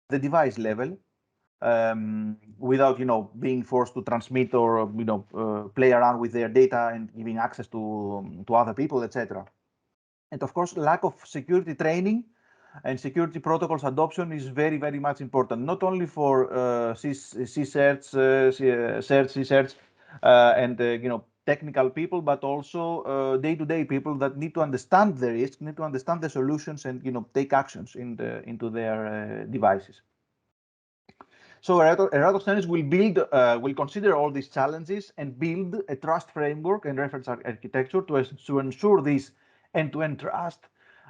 the device level, without being forced to transmit or play around with their data and giving access to other people, etc. And of course, lack of security training and security protocols adoption is very, very much important, not only for C-certs, C-certs, and technical people, but also day-to-day people that need to understand the risk, need to understand the solutions, and take actions into their devices. So ERATOSTHENES will consider all these challenges and build a trust framework and reference architecture to ensure this end-to-end trust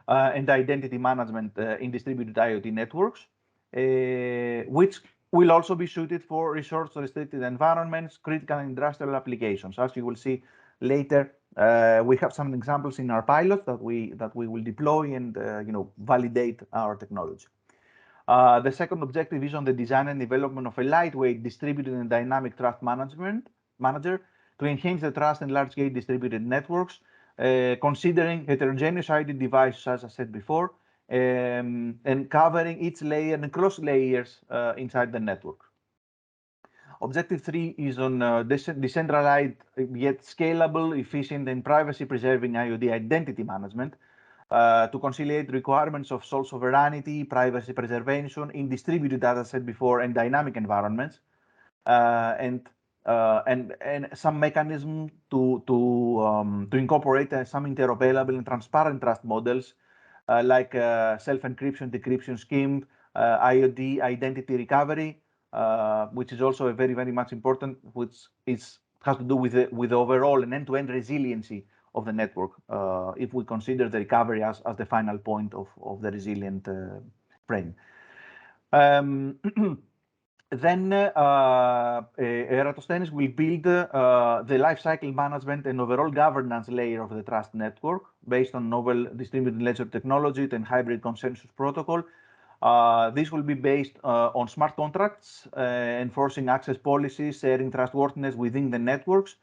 and identity management in distributed IoT networks, which will also be suited for resource-restricted environments, critical industrial applications. As you will see later, we have some examples in our pilots that we will deploy and validate our technology. The second objective is on the design and development of a lightweight, distributed and dynamic trust manager to enhance the trust in large-scale distributed networks, considering heterogeneous ID devices, as I said before, and covering each layer and cross layers inside the network. Objective 3 is on decentralized yet scalable, efficient, and privacy-preserving IoT identity management, to conciliate requirements of sole sovereignty, privacy preservation in distributed, as I said before, and dynamic environments, and some mechanism to incorporate some interoperable and transparent trust models, like self-encryption, decryption scheme, IoT identity recovery, which is also a very, very much important, which has to do with the overall and end-to-end resiliency of the network, if we consider the recovery as the final point of the resilient frame. Then ERATOSTHENES will build the lifecycle management and overall governance layer of the trust network based on novel distributed ledger technology and hybrid consensus protocol. This will be based on smart contracts, enforcing access policies, sharing trustworthiness within the networks,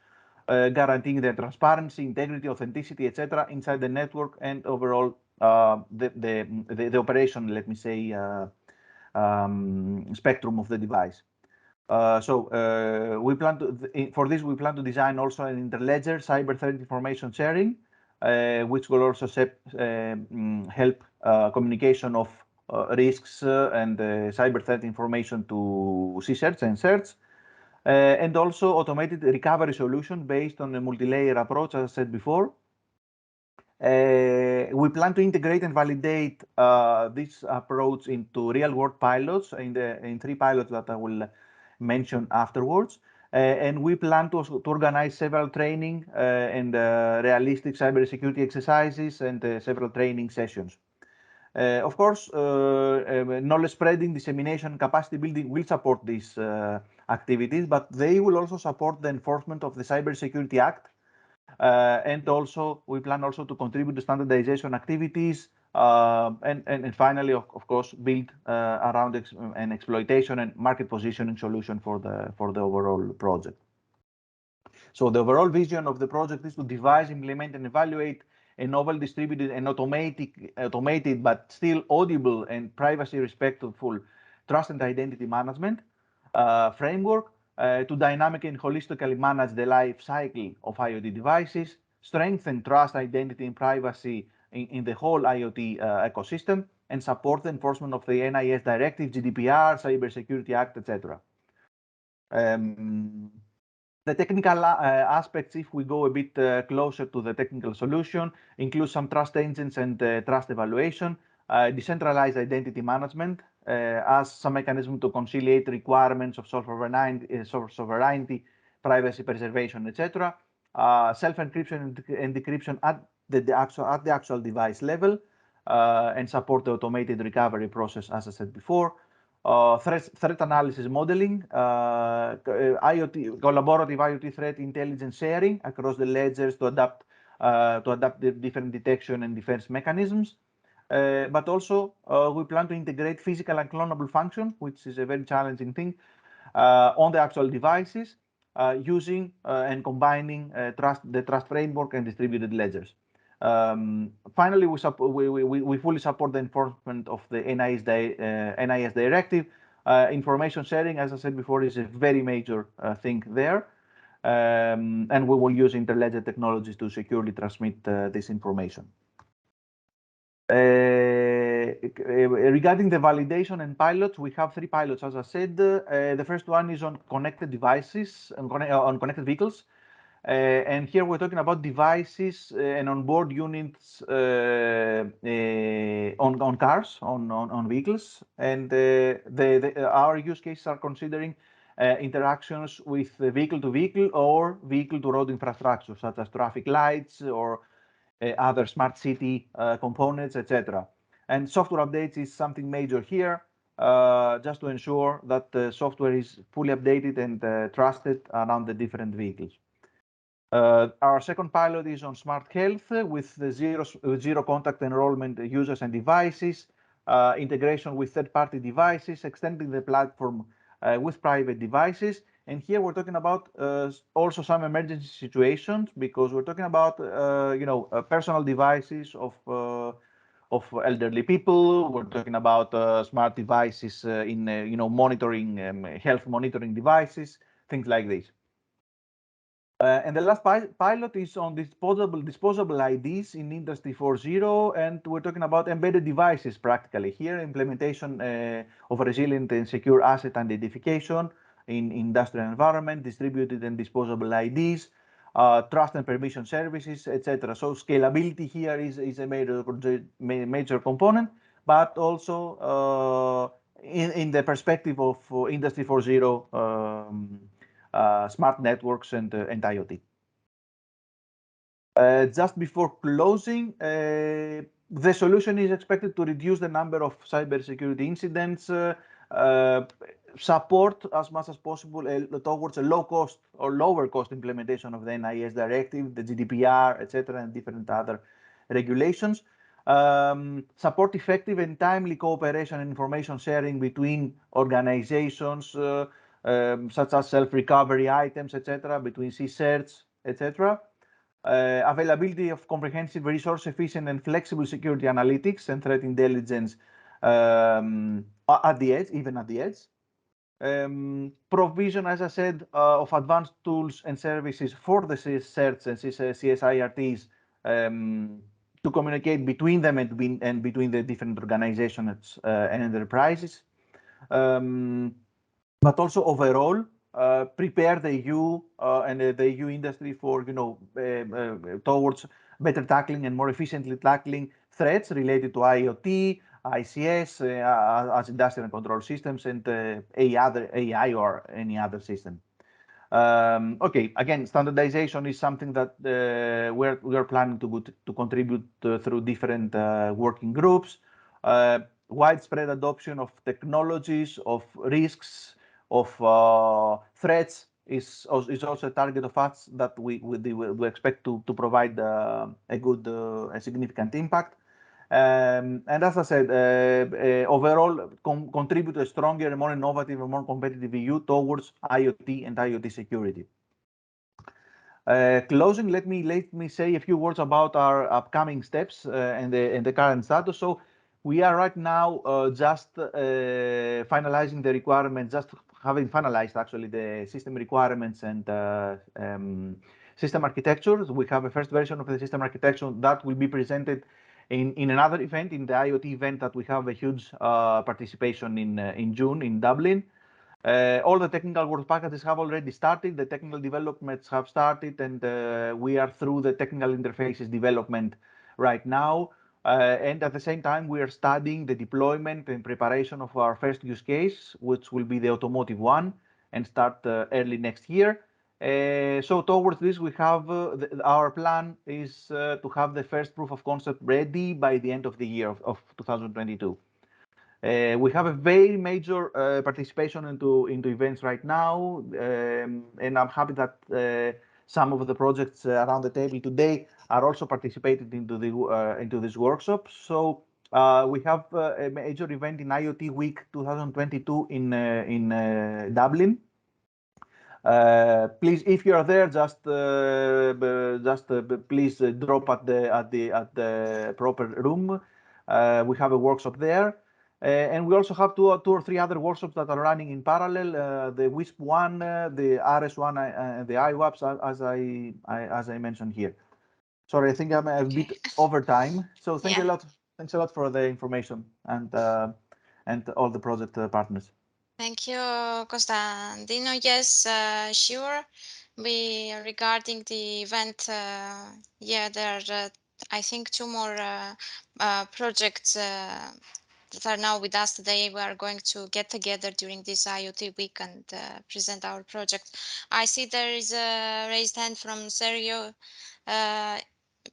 guaranteeing the transparency, integrity, authenticity, etc., inside the network, and overall the operation, let me say, spectrum of the device. We plan to, for this, we plan to design also an interledger cyber threat information sharing, which will also help communication of risks and cyber threat information to C-certs and certs. And also automated recovery solution based on a multi-layer approach, as I said before. We plan to integrate and validate this approach into real-world pilots in 3 pilots that I will mention afterwards. And we plan to organize several training and realistic cybersecurity exercises and several training sessions. Of course, knowledge spreading, dissemination, capacity building will support these activities, but they will also support the enforcement of the Cybersecurity Act. And also, we plan also to contribute to standardization activities, and finally, of course, build around an exploitation and market positioning solution for the overall project. So the overall vision of the project is to devise, implement, and evaluate a novel, distributed, and automated, but still audible and privacy respectful trust and identity management framework to dynamically and holistically manage the life cycle of IoT devices, strengthen trust, identity, and privacy in the whole IoT ecosystem, and support the enforcement of the NIS Directive, GDPR, Cybersecurity Act, etc. The technical aspects, if we go a bit closer to the technical solution, include some trust engines and trust evaluation, decentralized identity management as some mechanism to conciliate requirements of sovereignty, privacy preservation, etc. Self-encryption and decryption at the actual device level, and support the automated recovery process, as I said before. Threat analysis modeling, collaborative IoT threat intelligence sharing across the ledgers to adapt the different detection and defense mechanisms. But also, we plan to integrate physical and clonable function, which is a very challenging thing, on the actual devices, using and combining the trust framework and distributed ledgers. Finally, we fully support the enforcement of the NIS directive. Information sharing, as I said before, is a very major thing there. And we will use interledger technologies to securely transmit this information. Regarding the validation and pilots, we have 3 pilots, as I said. The first one is on connected devices, on connected vehicles. And here we're talking about devices and onboard units on cars, on vehicles. And our use cases are considering interactions with vehicle to vehicle or vehicle to road infrastructure, such as traffic lights or other smart city components, etc. And software updates is something major here, just to ensure that the software is fully updated and trusted around the different vehicles. Our second pilot is on smart health with the zero contact enrollment users and devices, integration with third-party devices, extending the platform with private devices. And here we're talking about also some emergency situations, because we're talking about personal devices of elderly people. We're talking about smart devices in monitoring, health monitoring devices, things like this. And the last pilot is on disposable IDs in Industry 4.0, and we're talking about embedded devices practically here, implementation of resilient and secure asset identification in industrial environment, distributed and disposable IDs, trust and permission services, etc. So scalability here is a major component, but also in the perspective of Industry 4.0, smart networks and IoT. Just before closing, the solution is expected to reduce the number of cybersecurity incidents, support as much as possible towards a low cost or lower cost implementation of the NIS directive, the GDPR, etc., and different other regulations. Support effective and timely cooperation and information sharing between organizations, such as self-recovery items, etc., between CSERTs, etc. Availability of comprehensive, resource-efficient and flexible security analytics and threat intelligence at the edge, even at the edge. Provision, as I said, of advanced tools and services for the CSERTs and CSIRTs to communicate between them and between the different organizations and enterprises. But also overall, prepare the EU and the EU industry for, towards better tackling and more efficiently tackling threats related to IoT, ICS, as industrial control systems, and AI or any other system. Okay, again, standardization is something that we're planning to contribute through different working groups. Widespread adoption of technologies, of risks, of threats is also a target of us that we expect to provide a significant impact. And as I said, overall contribute a stronger and more innovative and more competitive EU towards IoT and IoT security. Closing, let me say a few words about our upcoming steps and the current status. So we are right now just finalizing the requirements, just having finalized actually the system requirements and system architectures. We have a first version of the system architecture that will be presented in another event, in the IoT event that we have a huge participation in June in Dublin. All the technical work packages have already started. The technical developments have started, and we are through the technical interfaces development right now. And at the same time, we are studying the deployment and preparation of our first use case, which will be the automotive one, and start early next year. So towards this, we have our plan is to have the first proof of concept ready by the end of the year of 2022. We have a very major participation into events right now, and I'm happy that some of the projects around the table today are also participating into this workshop. So we have a major event in IoT Week 2022 in Dublin. Please, if you are there, just please drop at the proper room. We have a workshop there, and we also have two or three other workshops that are running in parallel. The WISP one, the RS one, and the IWAPS, as I mentioned here. Sorry, I think I'm a bit over time. So thank you a lot. Thanks a lot for the information and all the project partners. Thank you, Costantino. Yes, sure. Regarding the event, yeah, there are, I think, two more projects that are now with us today. We are going to get together during this IoT week and present our project. I see there is a raised hand from Sergio.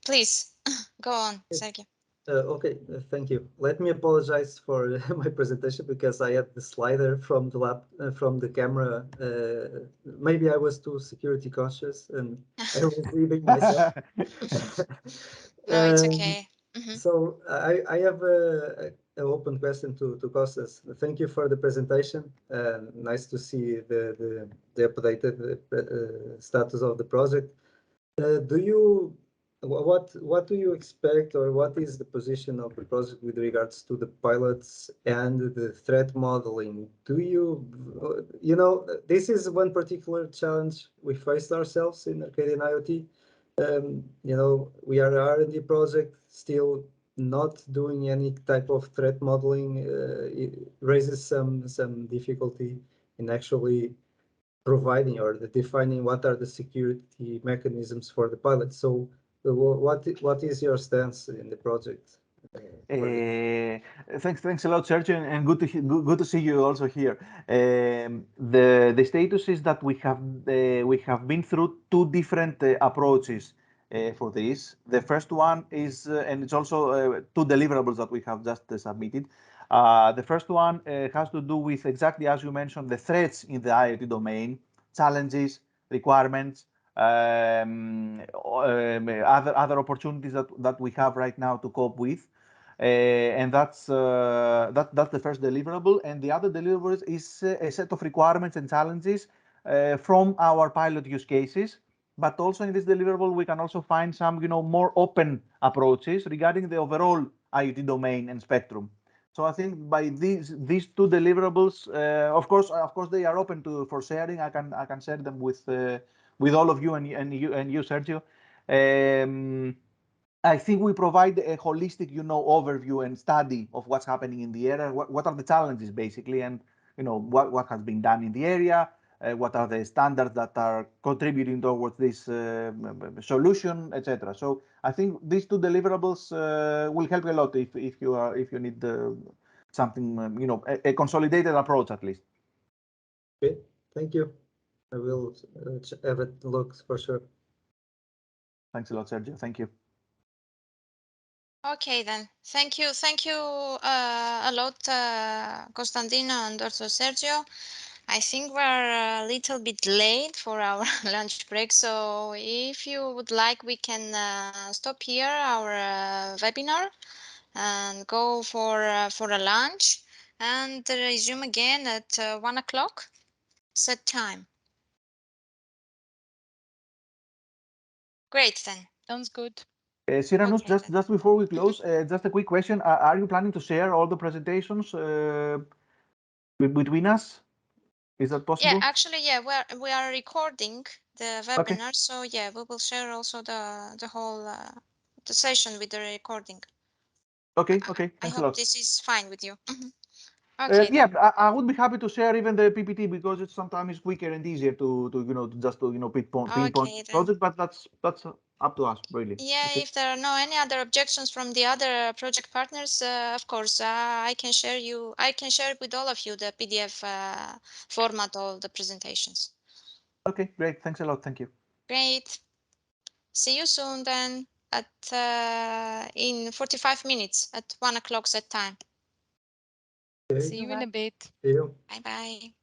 Please, go on, Sergio. Okay, thank you. Let me apologize for my presentation because I had the slider from the from the camera. Maybe I was too security conscious and I was leaving myself. No, it's okay. So I have an open question to Kostas. Thank you for the presentation. Nice to see the updated status of the project. What do you expect, or what is the position of the project with regards to the pilots and the threat modeling? Do you know, this is one particular challenge we faced ourselves in Arcadian IoT. You know, we are an R&D project, still not doing any type of threat modeling. It raises some difficulty in actually providing or defining what are the security mechanisms for the pilot. So what is your stance in the project? Thanks a lot, Sergio, and good to see you also here. The status is that we have been through two different approaches for this. The first one is, and it's also two deliverables that we have just submitted. The first one has to do with exactly as you mentioned, the threats in the IoT domain, challenges, requirements, other opportunities that we have right now to cope with. And that's the first deliverable, and the other deliverable is a set of requirements and challenges from our pilot use cases. But also in this deliverable, we can also find some, more open approaches regarding the overall IoT domain and spectrum. So I think by these two deliverables, of course, they are open for sharing. I can share them with all of you and you, Sergio. I think we provide a holistic, overview and study of what's happening in the area. What are the challenges, basically, and what has been done in the area. What are the standards that are contributing towards this solution, etc. So I think these two deliverables will help a lot if you need something, a consolidated approach at least. Okay, thank you. I will have a look for sure. Thanks a lot, Sergio. Thank you. Okay, then. Thank you a lot, Costantino and also Sergio. I think we're a little bit late for our lunch break, so if you would like, we can stop here our webinar and go for a lunch and resume again at 1 o'clock set time. Great, then. Sounds good. Cyranus, Okay, just before we close, just a quick question. Are you planning to share all the presentations between us? Is that possible? Yeah, actually, yeah, we are recording the webinar, okay. So yeah, we will share also the whole the session with the recording. Okay, okay. I hope this is fine with you. Okay. Yeah, I would be happy to share even the PPT because it's sometimes quicker and easier to pinpoint okay, project, but that's up to us really. Yeah, okay. If there are no any other objections from the other project partners, of course, I can share with all of you the PDF format of the presentations. Okay, great. Thanks a lot. Thank you. Great. See you soon then at in 45 minutes at 1 o'clock set time. Okay. See you in a bit. See you. Bye-bye.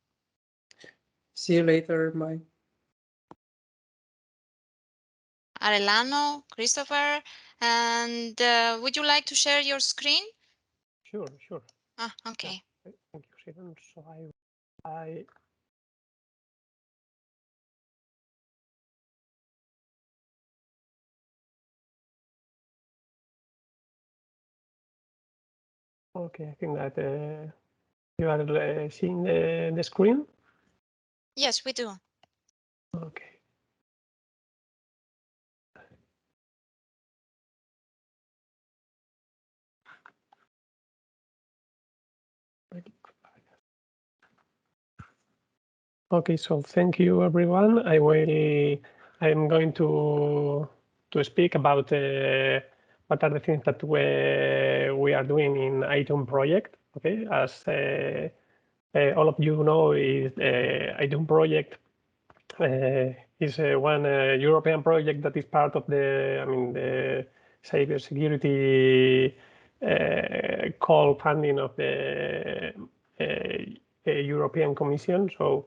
See you later. Bye. Arellano, Christopher, and would you like to share your screen? Sure. Okay. Yeah. Thank you, Sharon. So I Okay, I think that you are seeing the screen. Yes, we do. Okay. Okay, so thank you, everyone. I'm going to speak about what are the things that we are doing in IDUNN project. Okay, as all of you know, is IDUNN project is one European project that is part of the cybersecurity call funding of the European Commission. So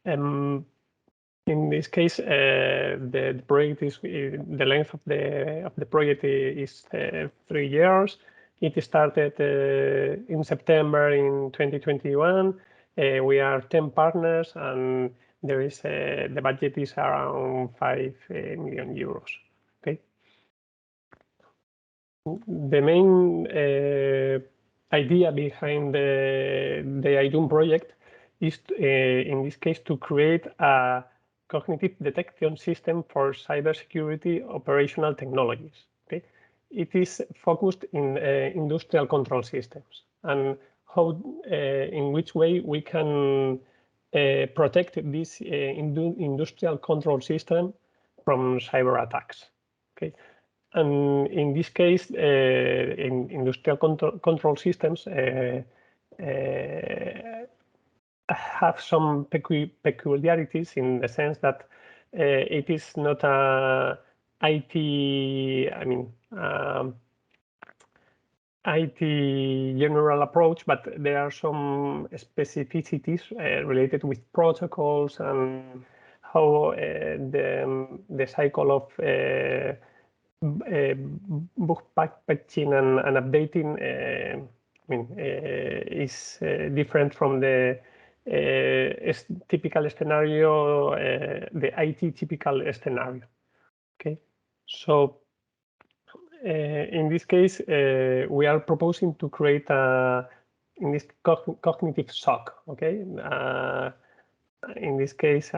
in this case, the project is the length of the project is 3 years. It started in September in 2021. We are 10 partners, and there is the budget is around 5 million euros. Okay. The main idea behind the IDUNN project is, in this case, to create a cognitive detection system for cybersecurity operational technologies. Okay, it is focused in industrial control systems and how, in which way we can protect this industrial control system from cyber attacks. Okay. And in this case, in industrial control systems have some peculiarities in the sense that it is not a IT, IT general approach, but there are some specificities related with protocols and how the cycle of book patching and updating is different from the typical scenario, the IT typical scenario. Okay, so in this case, we are proposing to create in this cognitive SOC. Okay, in this case,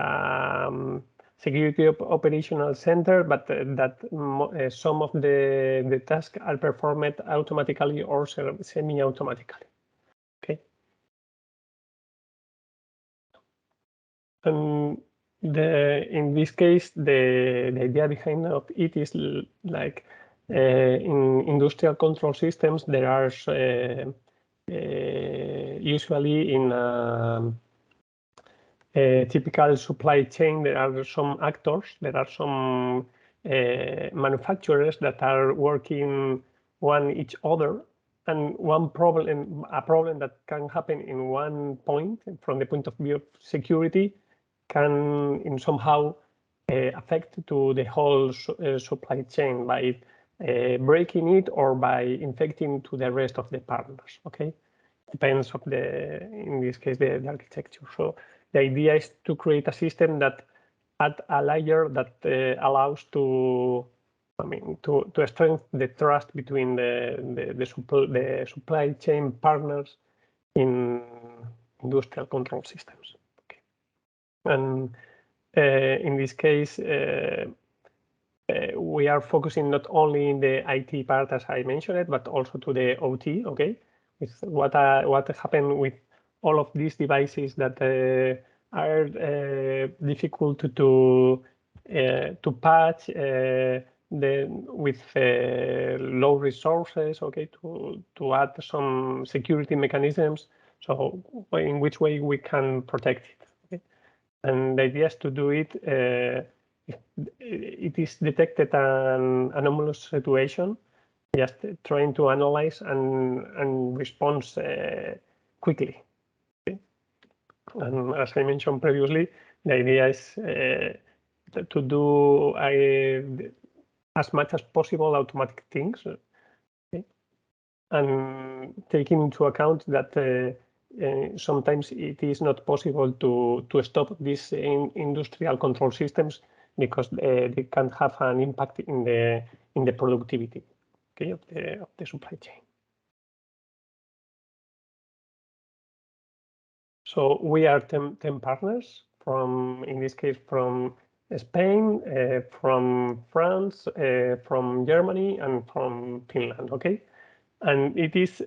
security operational center, but that some of the tasks are performed automatically or semi-automatically. Okay. And in this case, the idea behind it is like in industrial control systems, there are usually in typical supply chain, there are some actors, there are some manufacturers that are working one each other, and a problem that can happen in one point from the point of view of security can in somehow affect to the whole supply chain by breaking it or by infecting to the rest of the partners. Okay, depends of in this case the architecture. So the idea is to create a system that add a layer that allows to strengthen the trust between the supply chain partners in industrial control systems. Okay. And in this case, we are focusing not only in the IT part, as I mentioned, but also to the OT. Okay, with what happened with all of these devices that are difficult to patch with low resources. Okay, to add some security mechanisms. So in which way we can protect it. Okay? And the idea is to do it. If it is detected an anomalous situation, just trying to analyze and respond quickly. Okay? And as I mentioned previously, the idea is to do as much as possible automatic things, okay? And taking into account that sometimes it is not possible to stop these industrial control systems because they can have an impact in the productivity, okay, of the supply chain. So we are 10 partners from, in this case, from Spain, from France, from Germany, and from Finland, okay? And it is,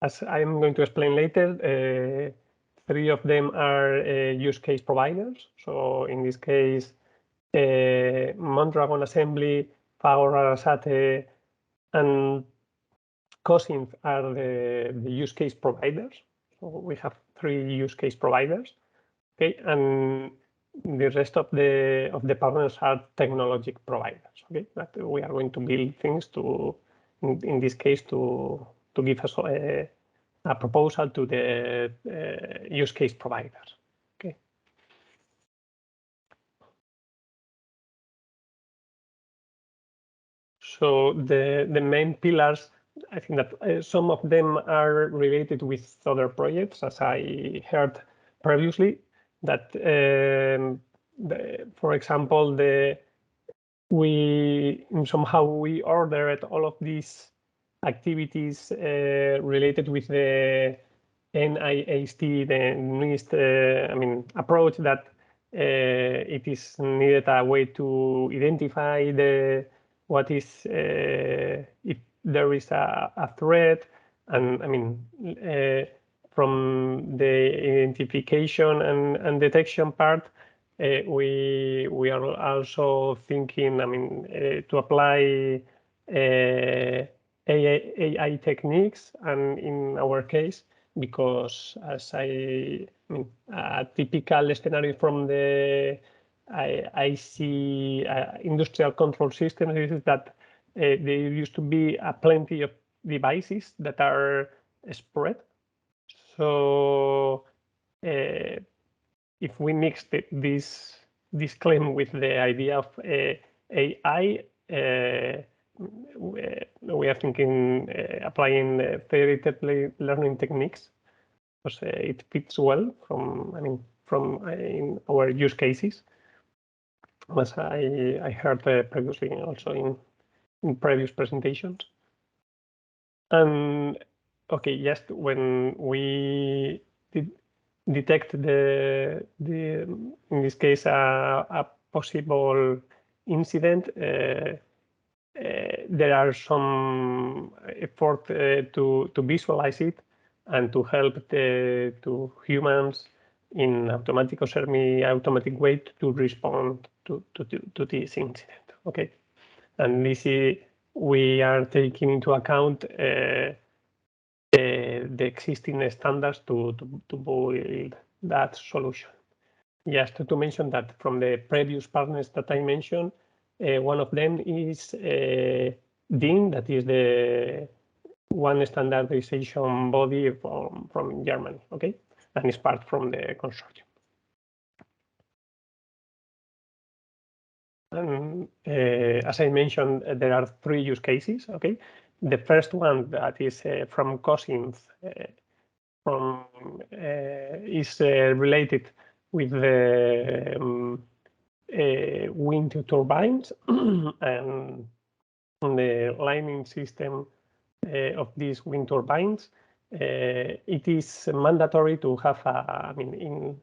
as I'm going to explain later, 3 of them are use case providers. So in this case, Mondragon Assembly, Arasate, and COSINF are the use case providers. So we have 3 use case providers, okay, and the rest of the partners are technology providers, okay. That we are going to build things to, in this case, to give us a proposal to the use case providers, okay. So the main pillars, I think that some of them are related with other projects, as I heard previously, that for example, we ordered all of these activities related with the NIST, the NIST approach, that it is needed a way to identify what is if there is a threat, and from the identification and detection part, we are also thinking, to apply AI techniques, and in our case, because as a typical scenario from the IC industrial control systems is that there used to be plenty of devices that are spread. So if we mix this claim with the idea of AI, we are thinking applying federated learning techniques, because it fits well from in our use cases, as I heard previously also in previous presentations. And okay, just when we detect in this case a possible incident, there are some effort to visualize it and to help to humans in automatic or semi-automatic way to respond to this incident. Okay, and this is, we are taking into account the existing standards to build that solution. Just to mention that from the previous partners that I mentioned, one of them is DIN, that is the one standardization body from Germany, okay, and is part from the consortium. And as I mentioned, there are 3 use cases, okay. The first one, that is from COSINF, is related with the wind turbines and the lining system of these wind turbines. It is mandatory to have in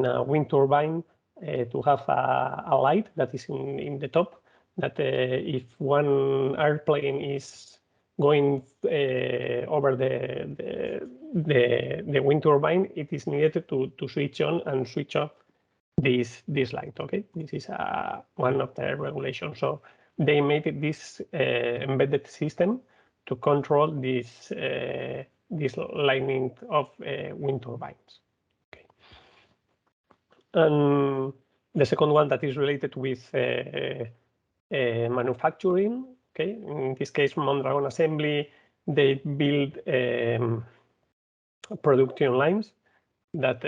a wind turbine to have a light that is in the top, that if one airplane is going over the wind turbine, it is needed to switch on and switch off this light. Okay, this is one of the regulations. So they made this embedded system to control this lighting of wind turbines. Okay, and the second one, that is related with manufacturing. Okay, in this case, Mondragon Assembly, they build production lines that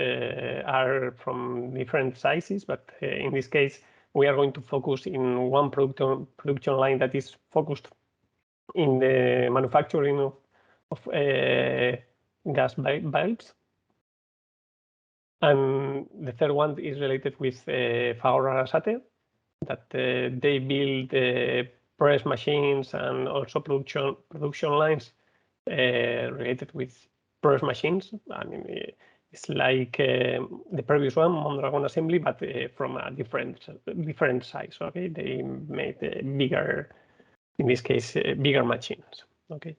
are from different sizes, but in this case, we are going to focus in one production line that is focused in the manufacturing of gas bulbs. And the third one is related with Arasate, that they build press machines and also production lines related with PROS machines. I mean, it's like the previous one, Mondragon assembly, but from a different size. Okay, they made bigger, in this case, bigger machines. Okay,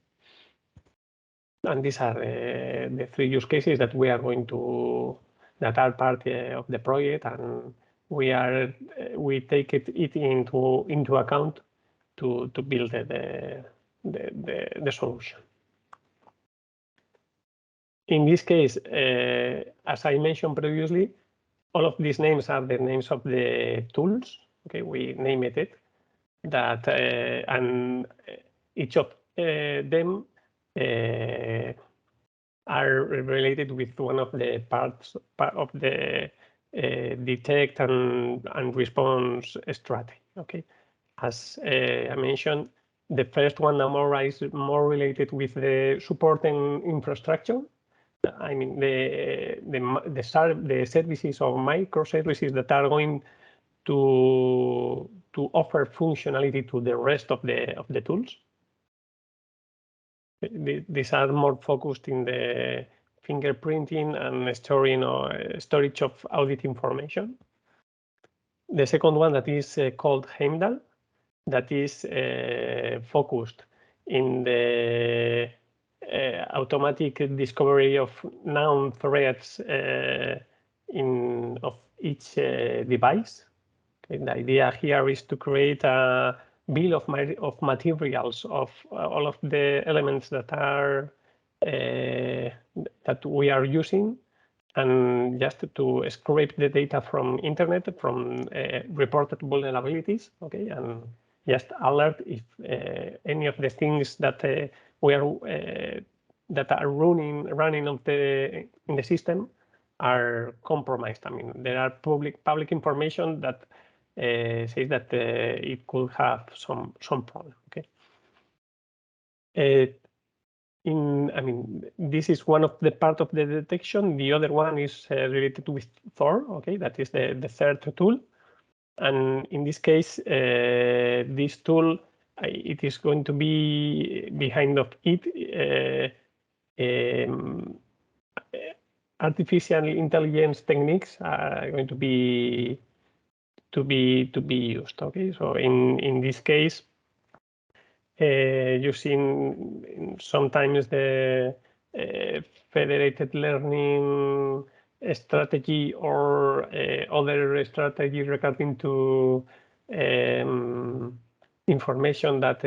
and these are the 3 use cases that we are going to, that are part of the project, and we take it into account to build the solution. In this case, as I mentioned previously, all of these names are the names of the tools. Okay, we named it that, and each of them are related with one of the parts of the detect and response strategy. Okay, as I mentioned, the first one, Amora, is more related with the supporting infrastructure. I mean, the services or microservices that are going to offer functionality to the rest of the tools. These are more focused in the fingerprinting and storing or storage of audit information. The second one that is called Heimdall, that is focused in the automatic discovery of known threats of each device. Okay, the idea here is to create a bill of materials of all of the elements that are that we are using, and just to scrape the data from internet, from reported vulnerabilities. Okay, and just alert if any of the things that we are that are running in the system are compromised. I mean, there are public information that says that it could have some problem. Okay. I mean, this is one of the part of the detection. The other one is related with Thor. Okay, that is the third tool. And in this case, this tool, it is going to be behind of it artificial intelligence techniques are going to be used. Okay, so in this case, using sometimes the federated learning strategy or other strategy regarding to information that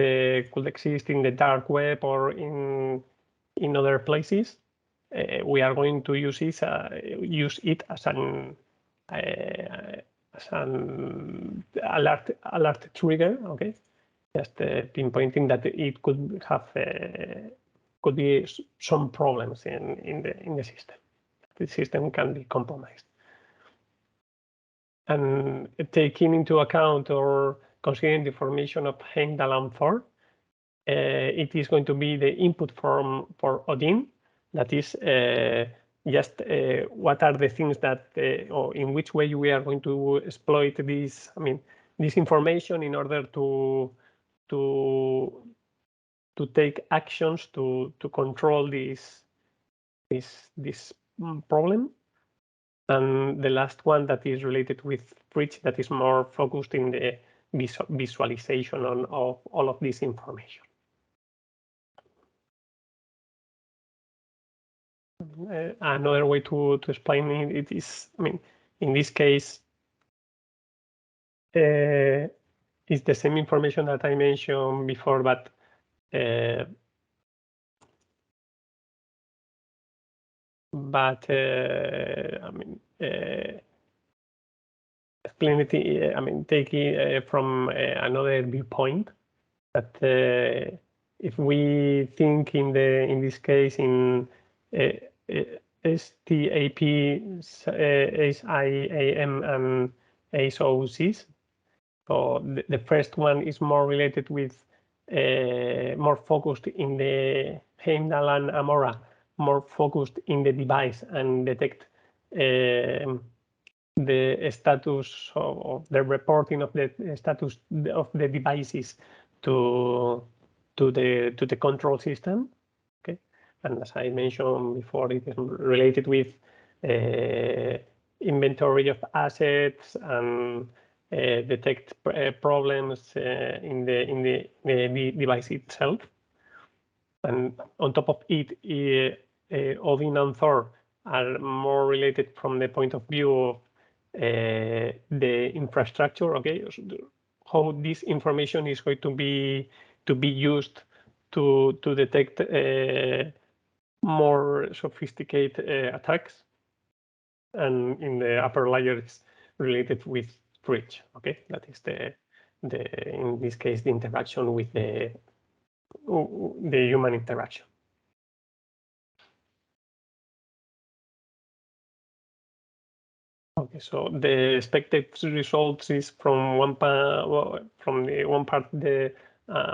could exist in the dark web or in other places. We are going to use it as an alert trigger. Okay, just pinpointing that it could have could be some problems in the system. The system can be compromised. And taking into account or considering the formation of Heimdall and Thor, it is going to be the input for Odin. That is just what are the things that, or in which way we are going to exploit this. I mean, this information in order to take actions to control this problem. And the last one that is related with Bridge, that is more focused in the visualization of all of this information. Another way to explain it is, I mean, in this case, it's the same information that I mentioned before, but I mean, explain it. I mean, take it from another viewpoint. That if we think in this case in STAP, SIAM, and ASOCs. So the first one is more related with more focused in the Heimdall and Amora, more focused in the device and detect the status of the reporting of the status of the devices to the control system. Okay, And as I mentioned before, it is related with inventory of assets and detect problems in the device itself. And on top of it, Odin and Thor are more related from the point of view of the infrastructure. Okay, how this information is going to be used to detect more sophisticated attacks, and in the upper layer is related with bridge. Okay, that is the in this case the interaction with the human interaction. Okay, so the expected results is from one part, the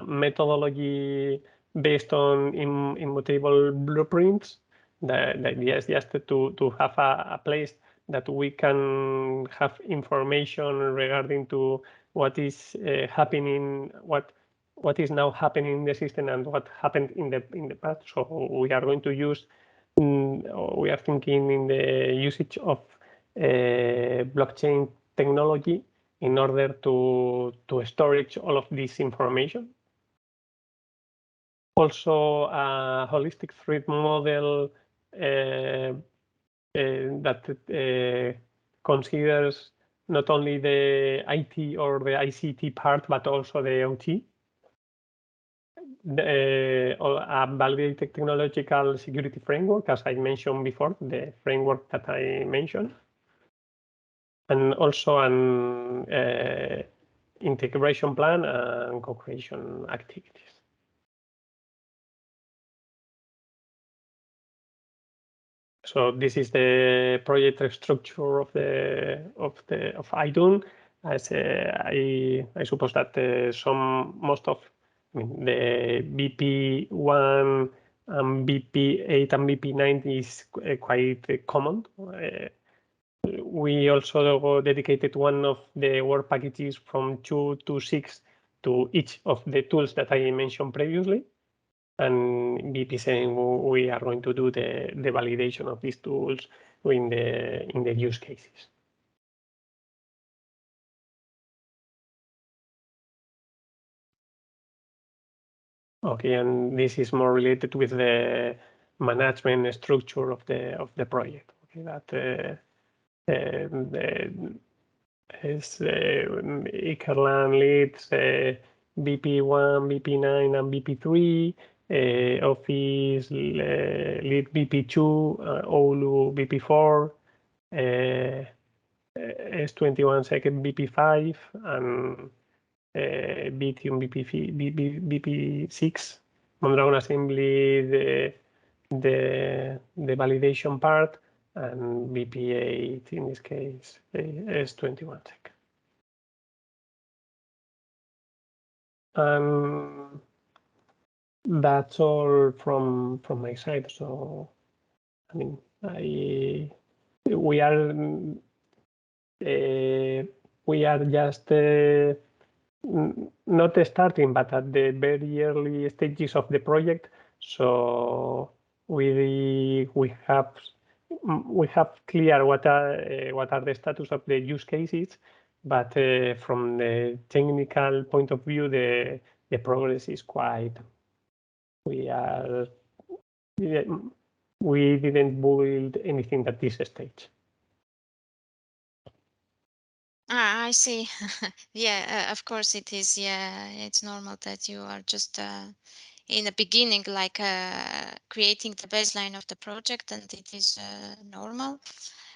methodology based on immutable blueprints. The idea is just to have a place that we can have information regarding to what is happening, what is now happening in the system and what happened in the past. So we are going to use, we are thinking in the usage of blockchain technology in order to storage all of this information. Also, a holistic threat model that considers not only the IT or the ICT part, but also the OT. A validated technological security framework, as I mentioned before, the framework that I mentioned. And also an integration plan and co-creation activities. So this is the project structure of IDUNN. As I suppose that most of the BP1 and BP8 and BP9 is quite common. We also dedicated one of the work packages from 2 to 6 to each of the tools that I mentioned previously. And BP7, we are going to do the validation of these tools in the use cases. Okay, and this is more related with the management structure of the project. Okay, that is Ikerlan leads BP1, BP9, and BP3. Office lead BP2, Oulu BP4, S21 second BP5, and Bithium BP6. Mondragon Assembly the validation part, and BP8 in this case S21 sec. That's all from my side. So, I mean, we are just not starting, but at the very early stages of the project. So we have clear what are the status of the use cases, but from the technical point of view, the progress is quite. We didn't build anything at this stage. I see. Yeah, of course it is. Yeah, it's normal that you are just in the beginning, like creating the baseline of the project, and it is normal.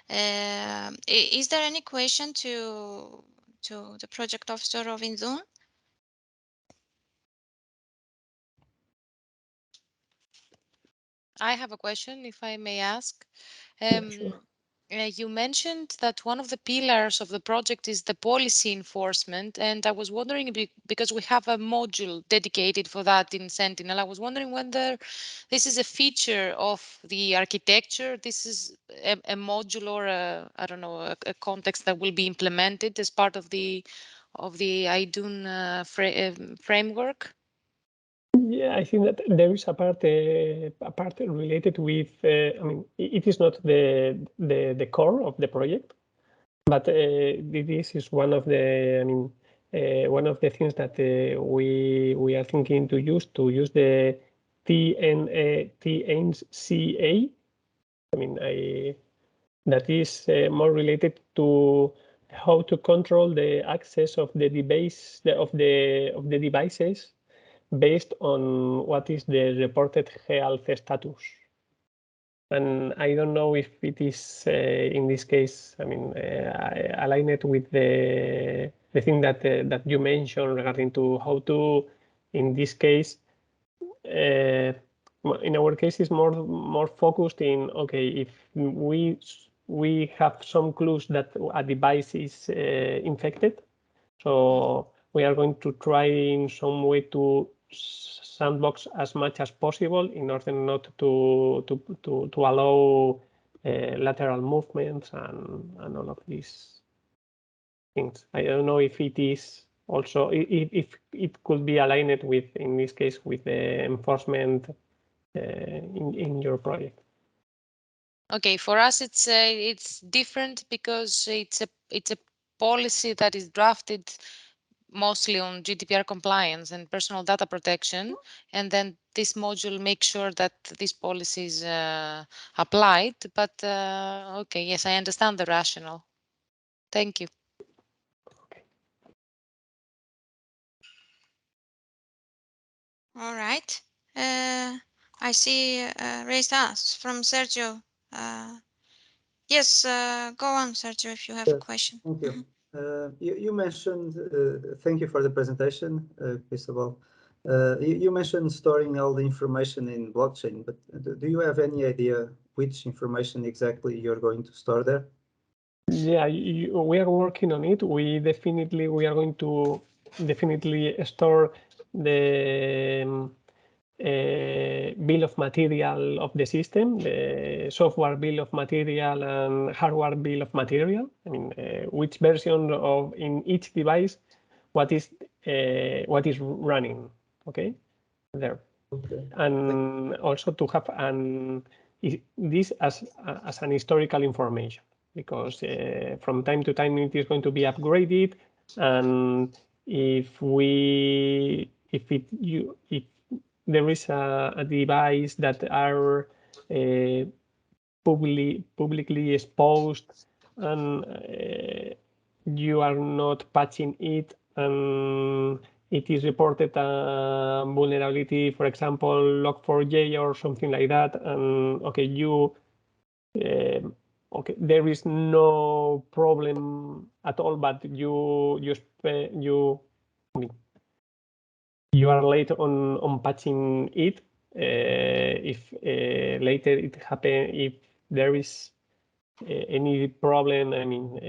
Is there any question to the project officer of IDUNN? I have a question, if I may ask. Sure. You mentioned that one of the pillars of the project is the policy enforcement, and I was wondering, because we have a module dedicated for that in Sentinel, I was wondering whether this is a feature of the architecture, this is a module or I don't know, a context that will be implemented as part of the IDUNN framework. Yeah, I think that there is a part related with. I mean, it is not the core of the project, but this is one of the. I mean, one of the things that we are thinking to use the TNCA. I mean, that is more related to how to control the access of the device of the devices based on what is the reported health status. And I don't know if it is in this case, I mean, aligned with the thing that you mentioned regarding to how to, in this case, in our case, is more focused in, okay, if we have some clues that a device is infected, so we are going to try in some way to sandbox as much as possible in order not to allow lateral movements and all of these things. I don't know if it is also if it could be aligned with, in this case, with the enforcement in your project. Okay, for us it's different because it's a policy that is drafted mostly on GDPR compliance and personal data protection, and then this module makes sure that this policy is applied. But okay, yes, I understand the rationale. Thank you. All right. I see raised hands from Sergio. Yes, go on, Sergio, if you have a question. Thank you. You mentioned, thank you for the presentation, Cristobal. You mentioned storing all the information in blockchain, but do you have any idea which information exactly you're going to store there? Yeah, we are working on it. We are going to definitely store the bill of material of the system, the software bill of material and hardware bill of material. I mean, which version of in each device, what is running? Okay, there. Okay. And also to have this as an historical information, because from time to time it is going to be upgraded, and if there is a device that are publicly exposed and you are not patching it, and it is reported a vulnerability, for example, log4j or something like that, and okay, okay, there is no problem at all, but you are late on patching it. If later it happen, if there is any problem, I mean,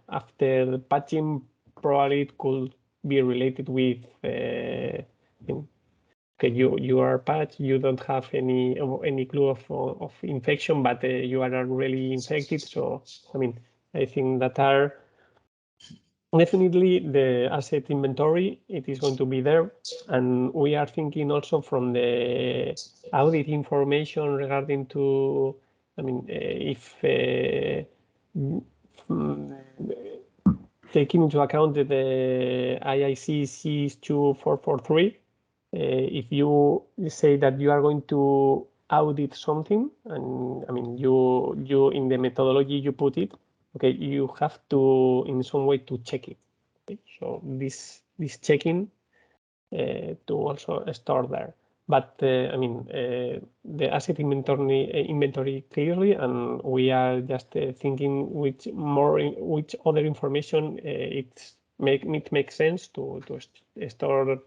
after the patching, probably it could be related with okay, you are patched, you don't have any clue of infection, but you are really infected. So I mean, I think that are definitely the asset inventory. It is going to be there, and we are thinking also from the audit information regarding to, I mean, if taking into account the IIC SU-DS04 if you say that you are going to audit something, and I mean, you in the methodology you put it, okay, you have to in some way to check it. Okay? So this checking to also store there. But I mean, the asset inventory clearly, and we are just thinking which other information it makes sense to store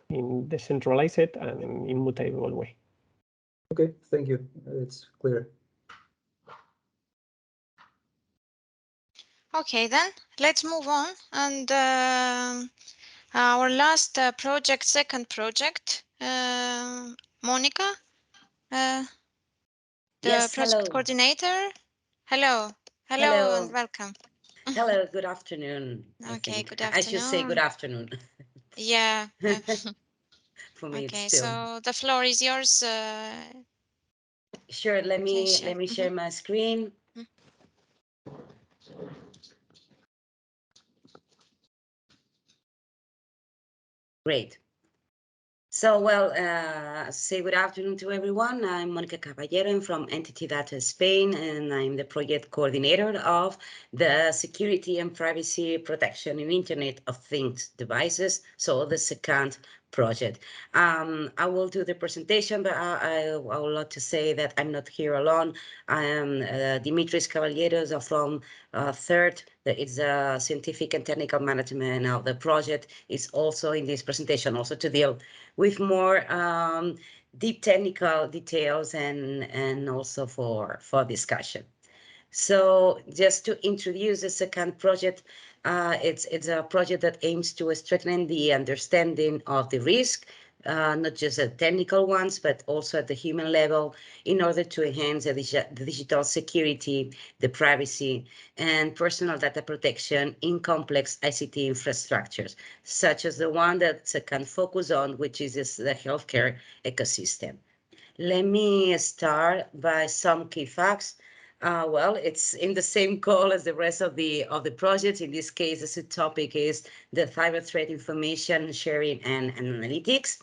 in decentralized and in immutable way. Okay, thank you. It's clear. Okay, then let's move on. And our last project, second project, Monica, the Yes, project hello. coordinator. Hello, hello, and welcome. Hello, good afternoon. Okay, good I should say good afternoon. afternoon. Yeah. for me. Okay, It's still. so the floor is yours. Sure. Let me share my screen. Great. So, well, say good afternoon to everyone. I'm Monica Caballero. I'm from Entity Data Spain, and I'm the project coordinator of the Security and Privacy Protection in Internet of Things devices, so the SECANT project. I will do the presentation, but I would like to say that I'm not here alone. I am Dimitris Caballeros from THIRD. It's the scientific and technical management of the project. Is also in this presentation, also to deal with more deep technical details and also for discussion. So just to introduce the SECANT project, it's a project that aims to strengthen the understanding of the risk, not just the technical ones, but also at the human level, in order to enhance the digital security, the privacy, and personal data protection in complex ICT infrastructures, such as the one that SECANT focus on, which is the healthcare ecosystem. Let me start by some key facts. Well, it's in the same call as the rest of the project. In this case, the subtopic is the cyber threat information sharing and analytics,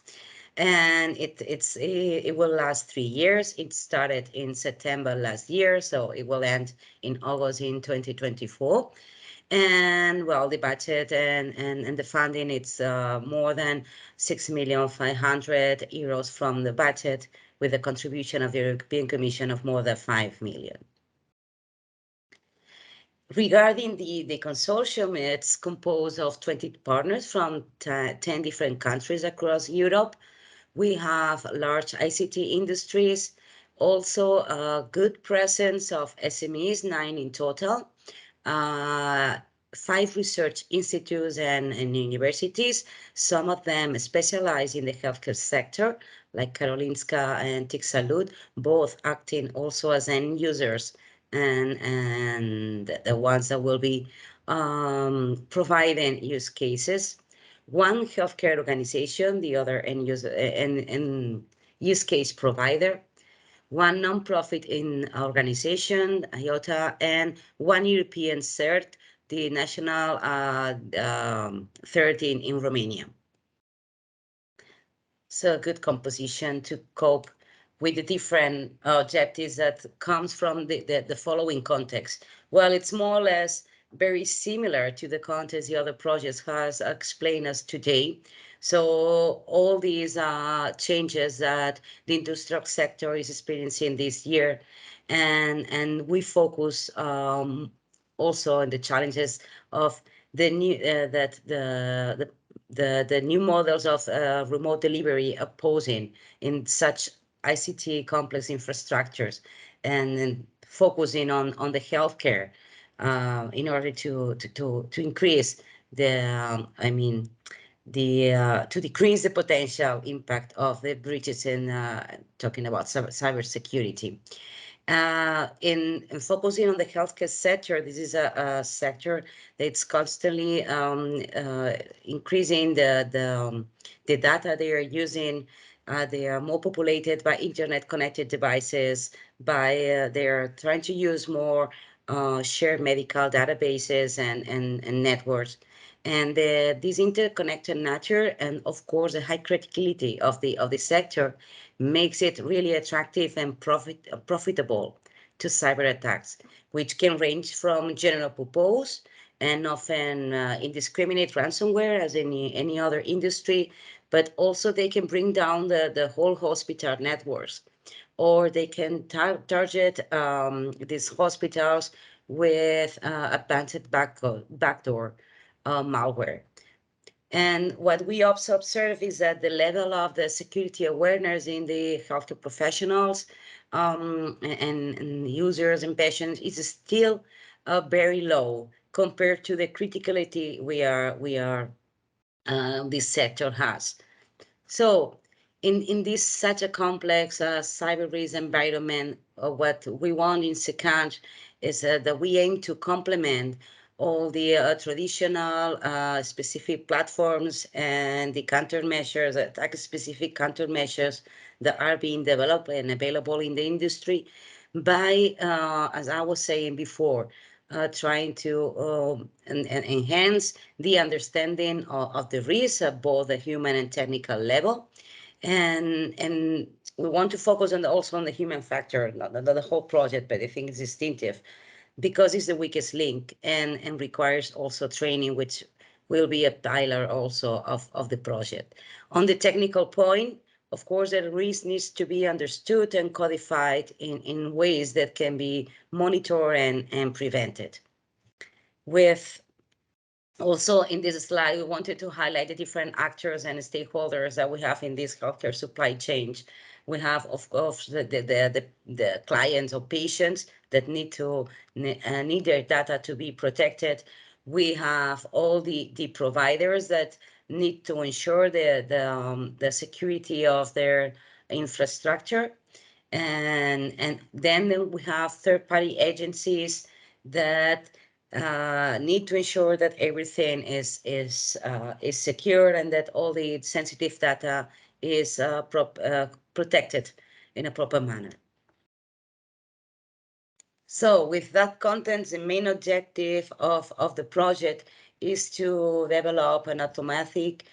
and it will last 3 years. It started in September last year, so it will end in August in 2024. And well, the budget and the funding, it's more than 6,500,000 euros from the budget, with a contribution of the European Commission of more than 5 million. Regarding the consortium, it's composed of 20 partners from 10 different countries across Europe. We have large ICT industries, also a good presence of SMEs, 9 in total, 5 research institutes and universities, some of them specialize in the healthcare sector, like Karolinska and TIC Salud, both acting also as end users and the ones that will be providing use cases. One healthcare organization, the other end user and use case provider, one non-profit in organization, IOTA, and one European CERT, the national 13 in Romania. So a good composition to cope with the different objectives that comes from the following context. Well, it's more or less very similar to the context the other projects has explained us today. So all these changes that the industrial sector is experiencing this year, and we focus also on the challenges of the new the new models of remote delivery posing in such ICT complex infrastructures, and focusing on the healthcare in order to increase the to decrease the potential impact of the breaches in talking about cyber security. In focusing on the healthcare sector, this is a sector that's constantly increasing the data they are using. They are more populated by internet-connected devices. They are trying to use more shared medical databases and networks. And this interconnected nature, and of course the high criticality of the sector, makes it really attractive and profitable to cyber attacks, which can range from general purpose and often indiscriminate ransomware as any other industry, but also they can bring down the whole hospital networks, or they can target these hospitals with advanced backdoor malware. And what we also observe is that the level of the security awareness in the healthcare professionals and users and patients is still very low compared to the criticality this sector has. So in this such a complex cyber risk environment, what we want in SECANT is that we aim to complement all the traditional specific platforms and the countermeasures, attack-specific countermeasures that are being developed and available in the industry by, as I was saying before, trying to enhance the understanding of the risks at both the human and technical level. And we want to focus also on the human factor, not the whole project, but I think it's distinctive because it's the weakest link and requires also training, which will be a pillar also of the project. On the technical point, of course, the risk needs to be understood and codified in ways that can be monitored and prevented. With also in this slide, we wanted to highlight the different actors and stakeholders that we have in this healthcare supply chain. We have, of course, the clients or patients that need their data to be protected. We have all the providers that need to ensure the security of their infrastructure. And then we have third-party agencies that need to ensure that everything is secure and that all the sensitive data is protected in a proper manner. So with that content, the main objective of the project is to develop an automatic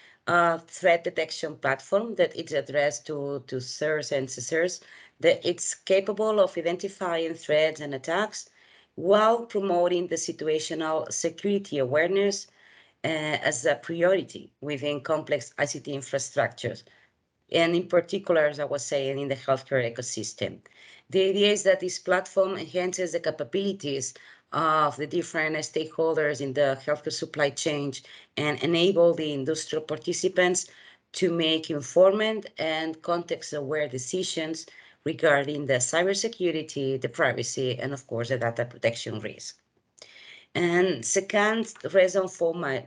threat detection platform that is addressed to CERS and CSIRS, that it's capable of identifying threats and attacks while promoting the situational security awareness as a priority within complex ICT infrastructures, and in particular, as I was saying, in the healthcare ecosystem. The idea is that this platform enhances the capabilities of the different stakeholders in the healthcare supply chain and enable the industrial participants to make informed and context-aware decisions regarding the cybersecurity, the privacy, and of course, the data protection risk. And second, reason for my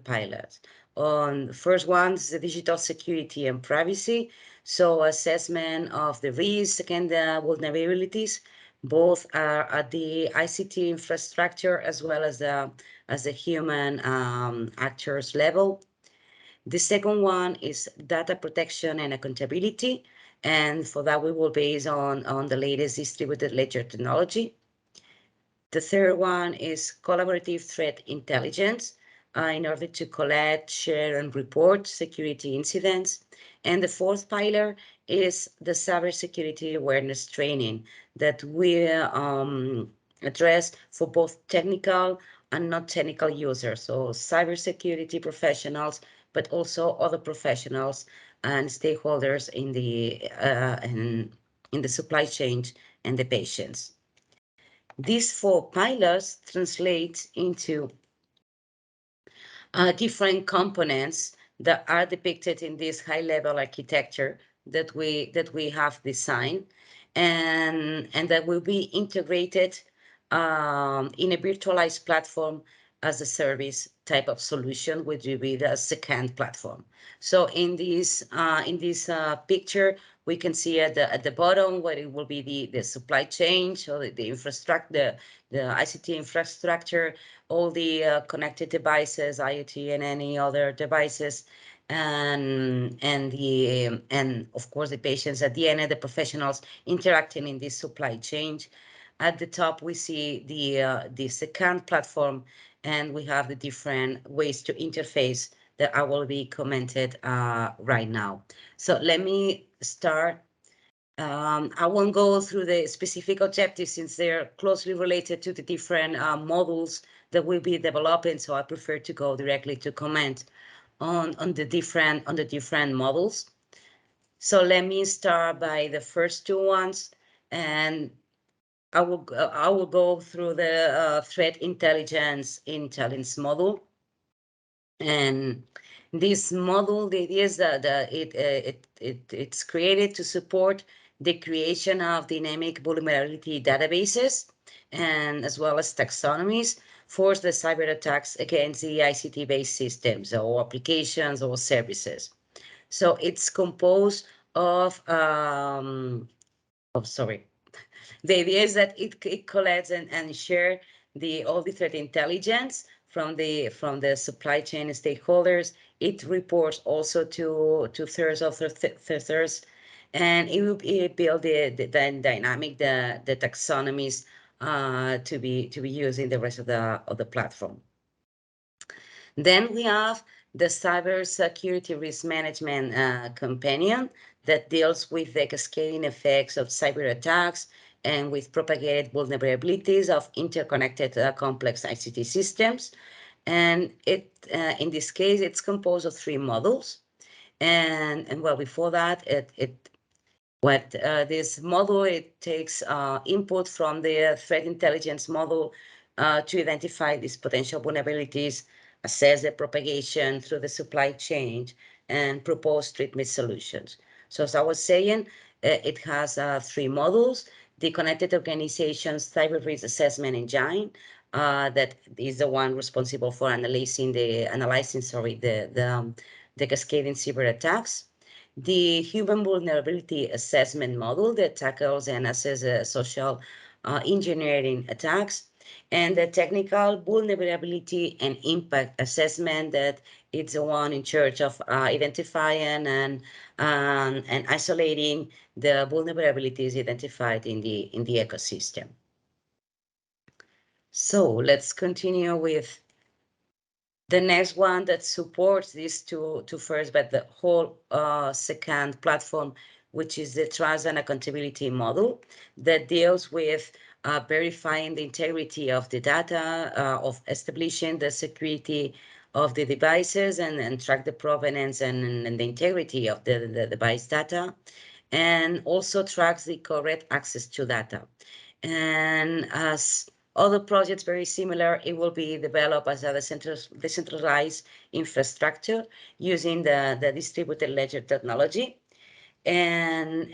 pilot. On first one is the digital security and privacy. So assessment of the risk and the vulnerabilities, both are at the ICT infrastructure as well as the human actors level. The second one is data protection and accountability. And for that, we will base on the latest distributed ledger technology. The third one is collaborative threat intelligence in order to collect, share, and report security incidents. And the fourth pillar is the cybersecurity awareness training that we address for both technical and not technical users. So cybersecurity professionals, but also other professionals and stakeholders in the supply chain and the patients. These four pillars translate into different components that are depicted in this high-level architecture that we have designed, and that will be integrated in a virtualized platform as a service type of solution, which will be the SECANT platform. So in this picture, we can see at the bottom where it will be the supply chain, so the infrastructure, the ICT infrastructure, all the connected devices, IoT, and any other devices, and of course the patients at the end, and the professionals interacting in this supply chain. At the top, we see the SECANT platform, and we have the different ways to interface that I will be commented right now. So let me start. I won't go through the specific objectives since they're closely related to the different models that we'll be developing. So I prefer to go directly to comment on the different models. So let me start by the first two ones, and I will go through the threat intelligence model. And this model, the idea is that it's created to support the creation of dynamic vulnerability databases and as well as taxonomies for the cyber attacks against the ICT-based systems or applications or services. So it's composed of the idea is that it collects and shares all the threat intelligence from the supply chain stakeholders. It reports also to thirds of thirds, and it will build the dynamic the taxonomies to be used in the rest of the platform. Then we have the cybersecurity risk management companion that deals with the cascading effects of cyber attacks and with propagated vulnerabilities of interconnected complex ICT systems. And it in this case, it's composed of 3 modules. And well, before that, this model, it takes input from the threat intelligence model to identify these potential vulnerabilities, assess the propagation through the supply chain, and propose treatment solutions. So as I was saying, it has 3 modules: the Connected Organizations Cyber Risk Assessment Engine, that is the one responsible for analyzing the cascading cyber attacks; the Human Vulnerability Assessment Model that tackles and assesses social engineering attacks; and the Technical Vulnerability and Impact Assessment that it's the one in charge of identifying and isolating the vulnerabilities identified in the ecosystem. So let's continue with the next one that supports these two first, but the whole SECANT platform, which is the trust and accountability model that deals with verifying the integrity of the data, of establishing the security of the devices, and track the provenance and the integrity of the device data, and also tracks the correct access to data. And as other projects very similar, it will be developed as a decentralized infrastructure using the distributed ledger technology, and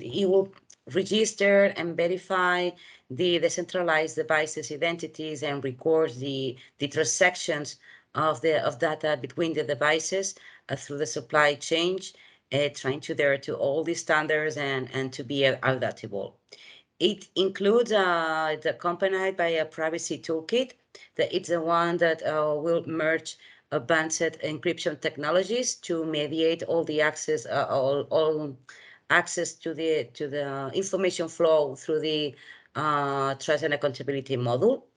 it will register and verify the decentralized devices identities and records the transactions of data between the devices through the supply chain, trying to adhere to all the standards and to be auditable. It includes it's accompanied by a privacy toolkit that it's the one that will merge advanced encryption technologies to mediate all the access, all access to the information flow through the trust and accountability model.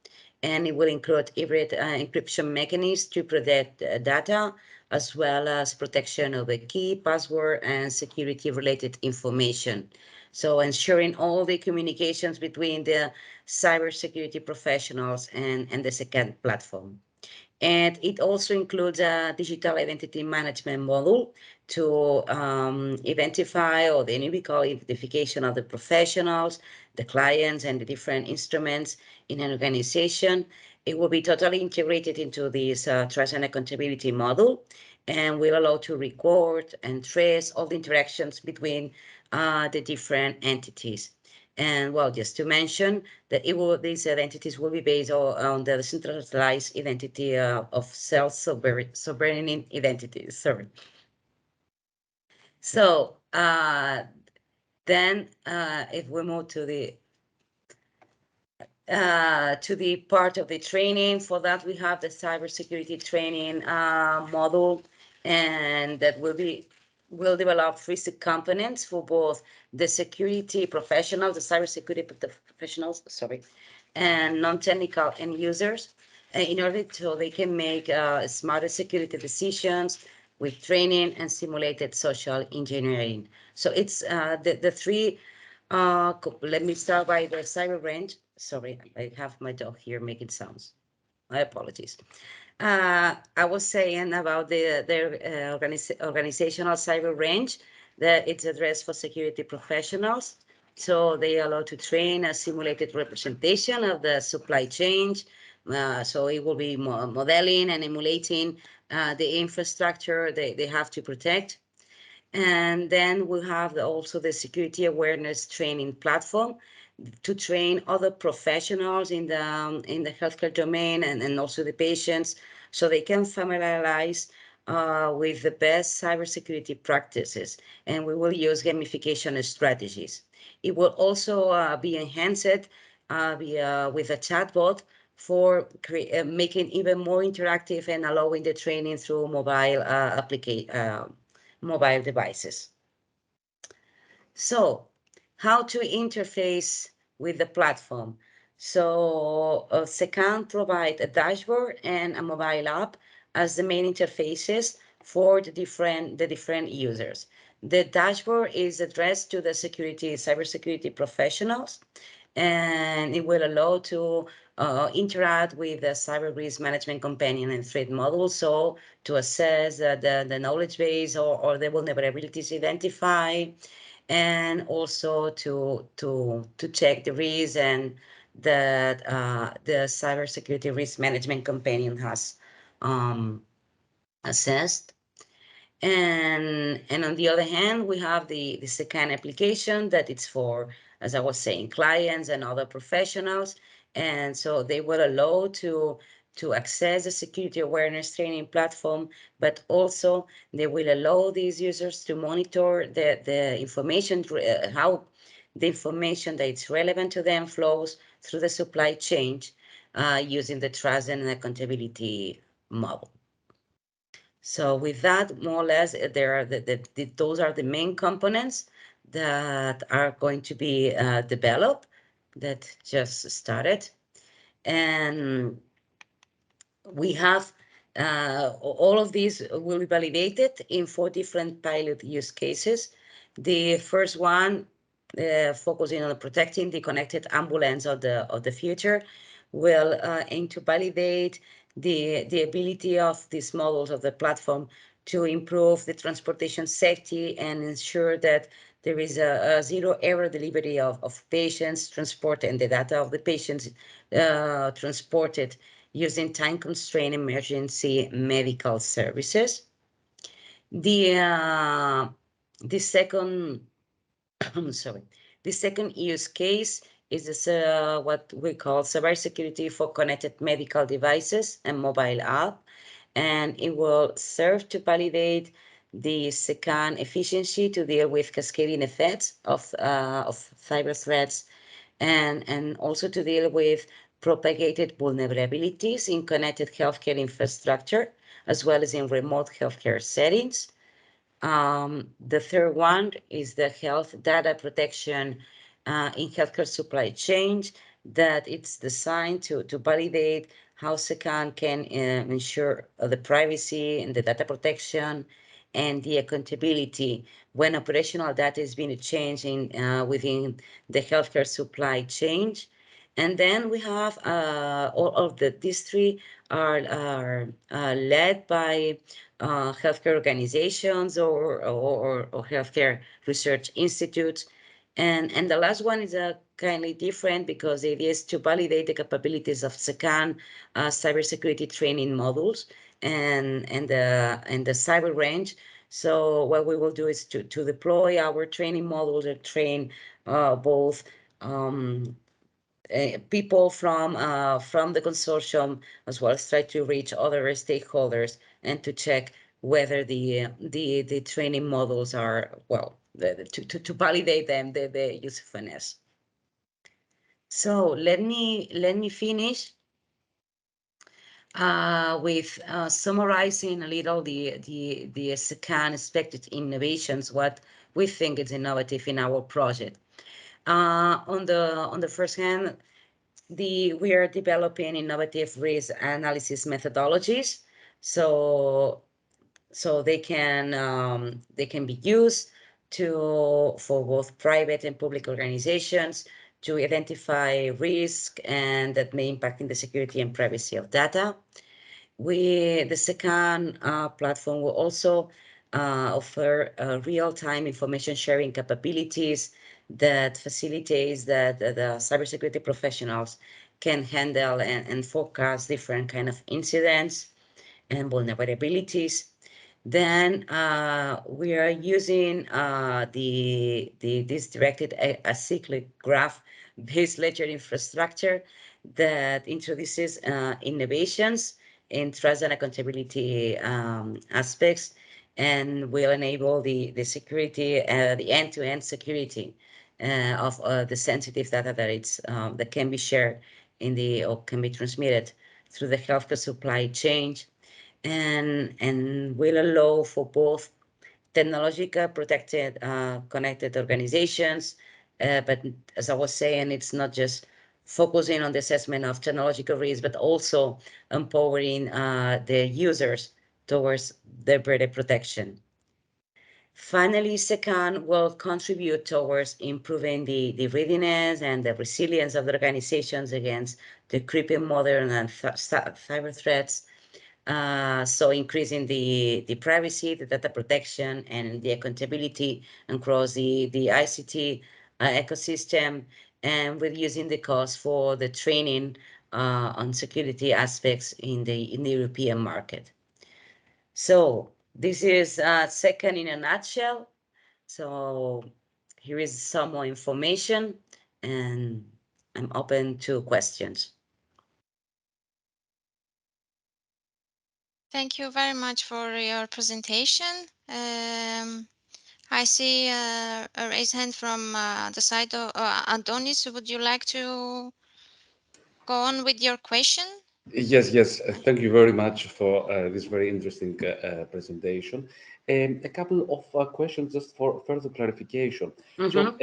And it will include hybrid encryption mechanisms to protect data, as well as protection of the key, password, and security-related information. So ensuring all the communications between the cybersecurity professionals and the SECANT platform. And it also includes a digital identity management model to identify, or then we call identification of the professionals, the clients, and the different instruments in an organization. It will be totally integrated into this trust and accountability model, and will allow to record and trace all the interactions between the different entities. And well, just to mention that these identities will be based on the decentralized identity of self-sovereign identities. Sorry. So then if we move to the part of the training, for that we have the cybersecurity training model, and that will develop 3 components for both the security professionals, the cybersecurity professionals, sorry, and non-technical end users, in order so they can make smarter security decisions with training and simulated social engineering. So it's the 3. Let me start by the cyber range. Sorry, I have my dog here making sounds. My apologies. I was saying about their organizational cyber range, that it's addressed for security professionals. So they allow to train a simulated representation of the supply chain. So it will be modeling and emulating the infrastructure they have to protect. And then we have also the security awareness training platform to train other professionals in the healthcare domain, and also the patients, so they can familiarize with the best cybersecurity practices. And we will use gamification strategies. It will also be enhanced with a chatbot for making even more interactive and allowing the training through mobile devices. So how to interface with the platform. So SECANT provide a dashboard and a mobile app as the main interfaces for the different users. The dashboard is addressed to the cybersecurity professionals, and it will allow to interact with the cyber risk management companion and threat model, so to assess the knowledge base or the vulnerabilities identified, and also to check the risk and that the cybersecurity risk management companion has assessed. And on the other hand, we have the SECANT application that it's for, as I was saying, clients and other professionals. And so they will allow to access the security awareness training platform, but also they will allow these users to monitor the information, how the information that is relevant to them flows through the supply chain using the trust and accountability model. So with that, more or less, those are the main components that are going to be developed, that just started. And we have all of these will be validated in 4 different pilot use cases. The first one, focusing on protecting the connected ambulance of the future, will aim to validate the ability of these models of the platform to improve the transportation safety and ensure that there is a zero error delivery of patients transport and the data of the patients transported using time-constrained emergency medical services. The second, sorry, the second use case is this, what we call cybersecurity for connected medical devices and mobile app, and it will serve to validate the SECANT efficiency to deal with cascading effects of cyber threats, and also to deal with propagated vulnerabilities in connected healthcare infrastructure, as well as in remote healthcare settings. The third one is the health data protection in healthcare supply chain, that it's designed to validate how SECANT can ensure the privacy and the data protection and the accountability when operational data is being changed within the healthcare supply chain. And then we have all of these 3 are led by healthcare organizations or healthcare research institutes. And the last one is kindly different, because it is to validate the capabilities of SECANT cybersecurity training models and the cyber range. So what we will do is to deploy our training models and train both people from the consortium, as well as try to reach other stakeholders and to check whether the training models are, well, to validate them, the usefulness. So let me finish with summarizing a little the SECANT expected innovations, what we think is innovative in our project. On the first hand, we are developing innovative risk analysis methodologies, so they can be used for both private and public organizations to identify risk and that may impact in the security and privacy of data. The SECANT platform will also offer real-time information sharing capabilities that facilitates that the cybersecurity professionals can handle and forecast different kind of incidents and vulnerabilities. Then we are using this directed acyclic graph-based ledger infrastructure that introduces innovations in trust and accountability aspects, and will enable the security, the end-to-end security of the sensitive data that can be shared or can be transmitted through the healthcare supply chain, and will allow for both technological protected connected organizations. But as I was saying, it's not just focusing on the assessment of technological risk, but also empowering the users towards their better protection. Finally, SECANT will contribute towards improving the readiness and the resilience of the organizations against the creeping modern and cyber threats. So increasing the privacy, the data protection, and the accountability across the ICT ecosystem, and reducing the cost for the training on security aspects in the European market. So this is SECANT in a nutshell. So here is some more information, and I'm open to questions. Thank you very much for your presentation. I see a raised hand from the side of Adonis. Would you like to go on with your question? Yes. Thank you very much for this very interesting presentation. A couple of questions just for further clarification. So,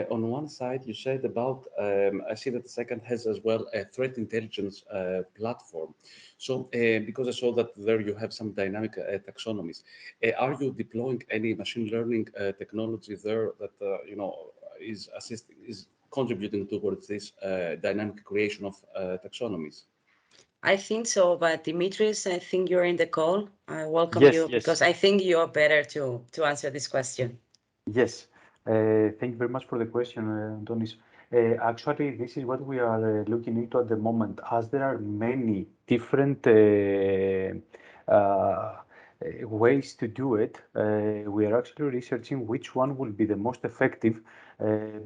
on one side, you said about, I see that the SECANT has as well a threat intelligence platform. So, because I saw that there you have some dynamic taxonomies, are you deploying any machine learning technology there that is assisting, is contributing towards this dynamic creation of taxonomies? I think so, but Dimitris, I think you're in the call. I welcome Yes, you yes. because I think you're better to answer this question. Yes, thank you very much for the question, Antonis. Actually, this is what we are looking into at the moment, as there are many different ways to do it. We are actually researching which one will be the most effective,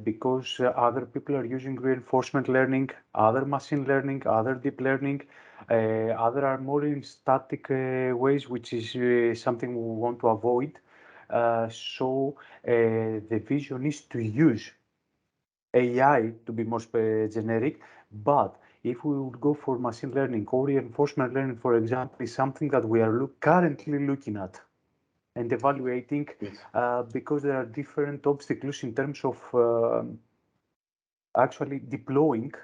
because other people are using reinforcement learning, other machine learning, other deep learning. Other are more in static ways, which is something we want to avoid. So the vision is to use AI to be more generic, but if we would go for machine learning or reinforcement learning, for example, is something that we are currently looking at and evaluating, because there are different obstacles in terms of actually deploying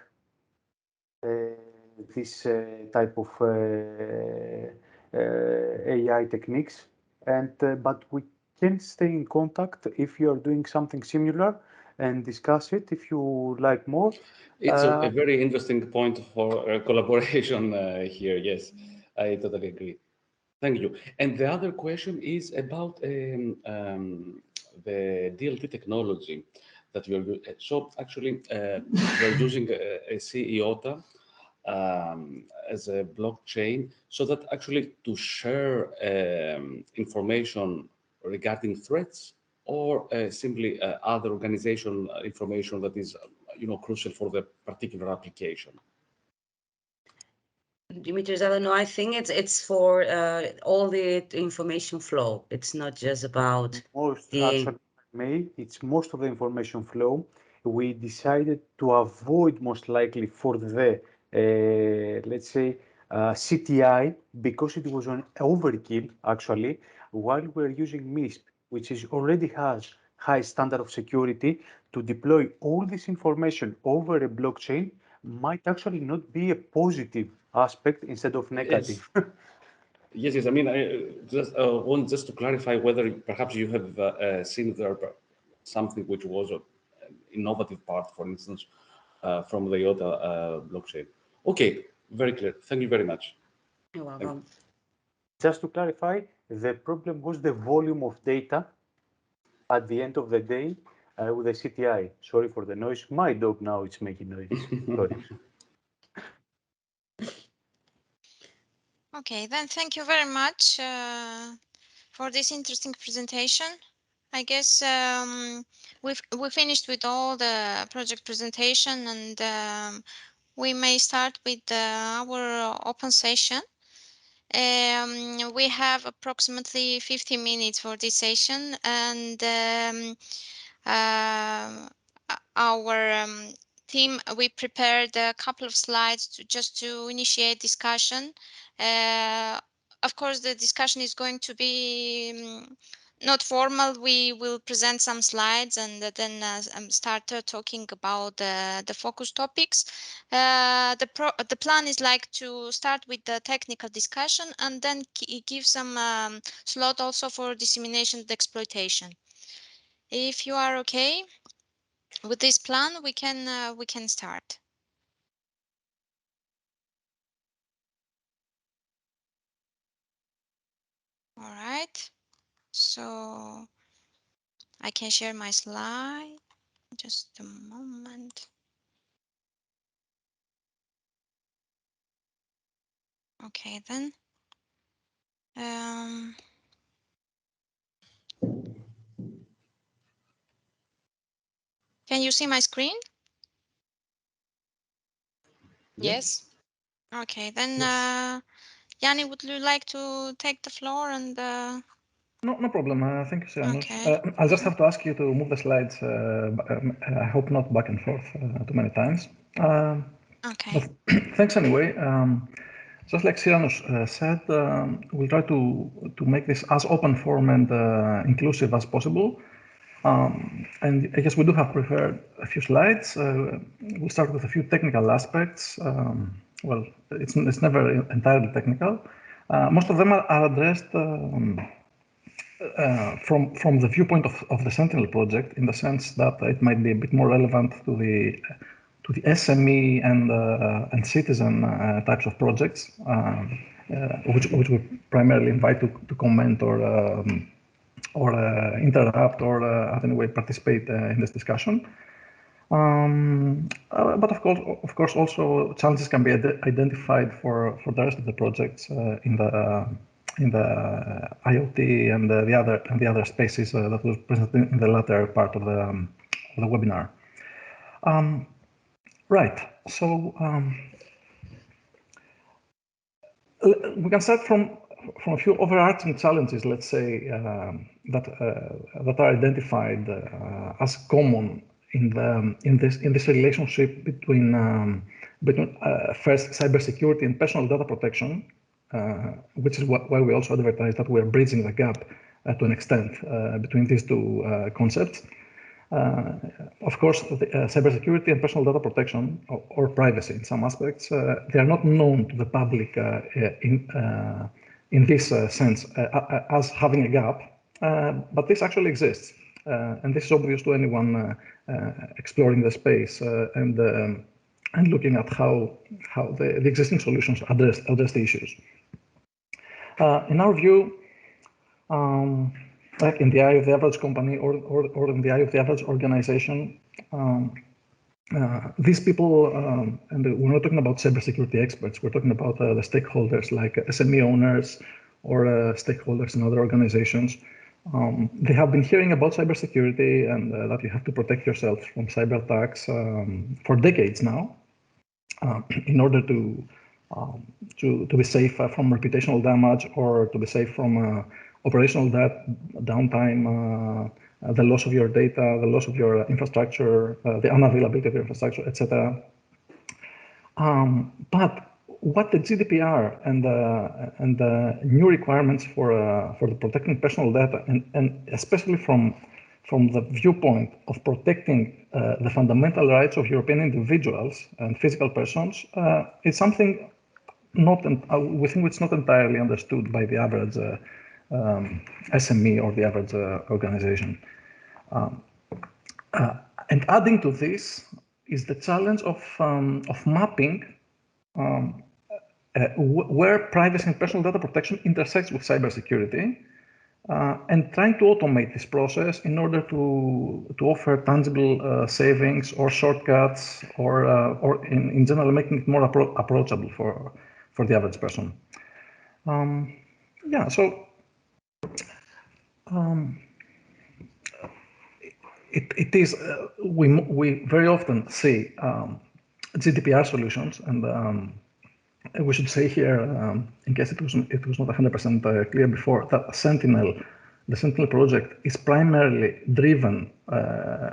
this type of AI techniques. And but we can stay in contact if you are doing something similar and discuss it if you like more. It's a very interesting point for collaboration here. Yes, I totally agree. Thank you. And the other question is about the DLT technology that you're using. So actually, we're using a CEOTA as a blockchain, so that actually to share information regarding threats, or simply other organization information that is crucial for the particular application. Dimitris, I don't know. I think it's for all the information flow. It's not just about it's most of the information flow. We decided to avoid most likely for the let's say CTI, because it was an overkill actually, while we're using MISP, which is already has high standard of security. To deploy all this information over a blockchain might actually not be a positive aspect instead of negative. Yes. I mean, I just want to clarify whether perhaps you have seen there something which was an innovative part, for instance, from the IOTA blockchain. Okay, very clear. Thank you very much. You're welcome. Just to clarify, the problem was the volume of data at the end of the day with the CTI. Sorry for the noise. My dog now is making noise. Sorry. Okay, then thank you very much for this interesting presentation. I guess we finished with all the project presentation, and we may start with our open session. We have approximately 50 minutes for this session, and our team, we prepared a couple of slides just to initiate discussion. Of course, the discussion is going to be not formal. We will present some slides and then start talking about the focus topics. The plan is like to start with the technical discussion and then give some slot also for dissemination and exploitation. If you are okay with this plan, we can start. All right, so I can share my slide. Just a moment. Okay, then. Can you see my screen? Yes. Okay, then Yanni, would you like to take the floor and No problem. Thank you, Sianos. Okay. I'll just have to ask you to move the slides. I hope not back and forth too many times. Okay. But thanks anyway. Just like Sianos said, we'll try to make this as open form and inclusive as possible. And I guess we do have prepared a few slides. We'll start with a few technical aspects. Well, it's never entirely technical. Most of them are addressed from the viewpoint of the Sentinel project, in the sense that it might be a bit more relevant to the SME and citizen types of projects, which we primarily invite to comment or interrupt or at any way participate in this discussion. But of course, also challenges can be identified for the rest of the projects in the IoT and the other spaces that was presented in the latter part of the webinar. Right. So we can start from a few overarching challenges, let's say, that are identified as common in this relationship between first cybersecurity and personal data protection, which is why we also advertise that we're bridging the gap to an extent between these two concepts. Of course, cybersecurity and personal data protection, or privacy in some aspects, they are not known to the public in this sense as having a gap, but this actually exists. And this is obvious to anyone exploring the space and looking at how the existing solutions address the issues. In our view, like in the eye of the average company or in the eye of the average organization, these people, and we're not talking about cybersecurity experts, we're talking about the stakeholders like SME owners or stakeholders in other organizations. They have been hearing about cybersecurity and that you have to protect yourself from cyber attacks for decades now, in order to be safe from reputational damage or to be safe from operational downtime, the loss of your data, the loss of your infrastructure, the unavailability of your infrastructure, etc. But what the GDPR and the new requirements for the protecting personal data, and especially from the viewpoint of protecting the fundamental rights of European individuals and physical persons, it's something we think it's not entirely understood by the average SME or the average organization. And adding to this is the challenge of mapping where privacy and personal data protection intersects with cybersecurity, and trying to automate this process in order to offer tangible savings or shortcuts, or in general making it more approachable for the average person. Yeah, so it is we very often see GDPR solutions, and we should say here, in case it was not 100% clear before, that Sentinel, the Sentinel project, is primarily driven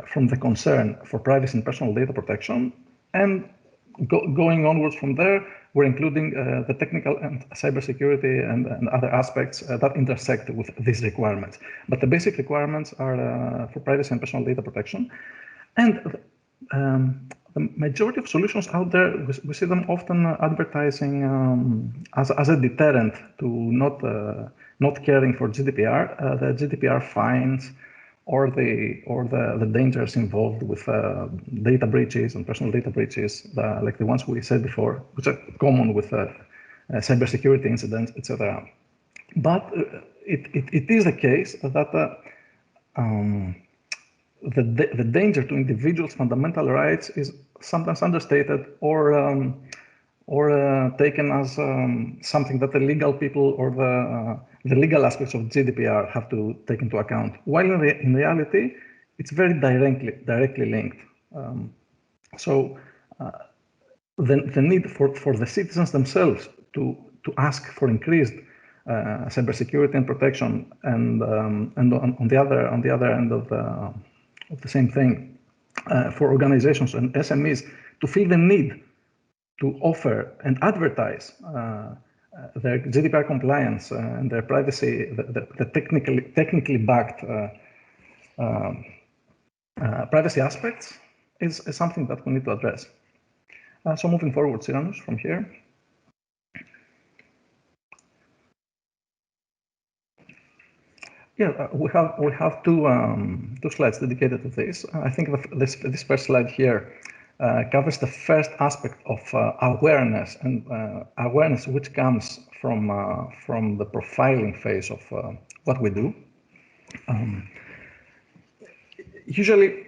from the concern for privacy and personal data protection, And going onwards from there, we're including the technical and cybersecurity and other aspects that intersect with these requirements. But the basic requirements are for privacy and personal data protection. And the majority of solutions out there, we see them often advertising as a deterrent to not caring for GDPR, the GDPR fines, or the dangers involved with data breaches and personal data breaches, like the ones we said before, which are common with cybersecurity incidents, etc. But it is the case that the danger to individuals' fundamental rights is sometimes understated or taken as something that the legal people or the legal aspects of GDPR have to take into account, while in reality, it's very directly linked. So the need for the citizens themselves to ask for increased cybersecurity and protection, and on the other end of the same thing, for organizations and SMEs to feel the need to offer and advertise their GDPR compliance and their privacy, the technically backed privacy aspects is something that we need to address. So moving forward, Cyranus, from here. Yeah, we have two slides dedicated to this. I think this first slide here covers the first aspect of awareness, and awareness which comes from the profiling phase of what we do. Usually,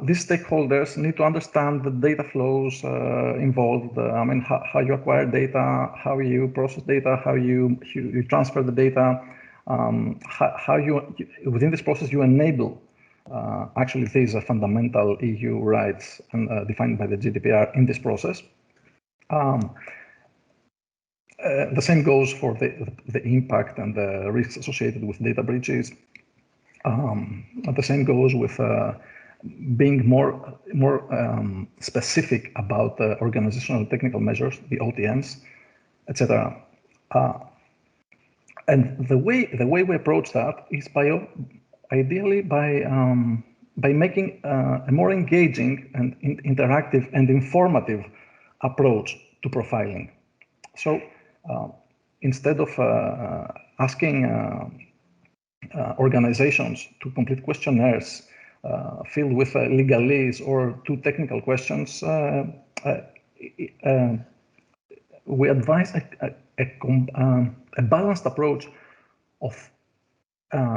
these stakeholders need to understand the data flows involved. I mean, how you acquire data, how you process data, how you transfer the data, how you within this process you enable. Actually, these are fundamental EU rights and defined by the GDPR in this process. The same goes for the impact and the risks associated with data breaches. The same goes with being more specific about the organizational and technical measures, the OTMs, etc. And the way we approach that is ideally by making a more engaging and interactive and informative approach to profiling. So instead of asking organizations to complete questionnaires filled with legalese or too technical questions, we advise a balanced approach of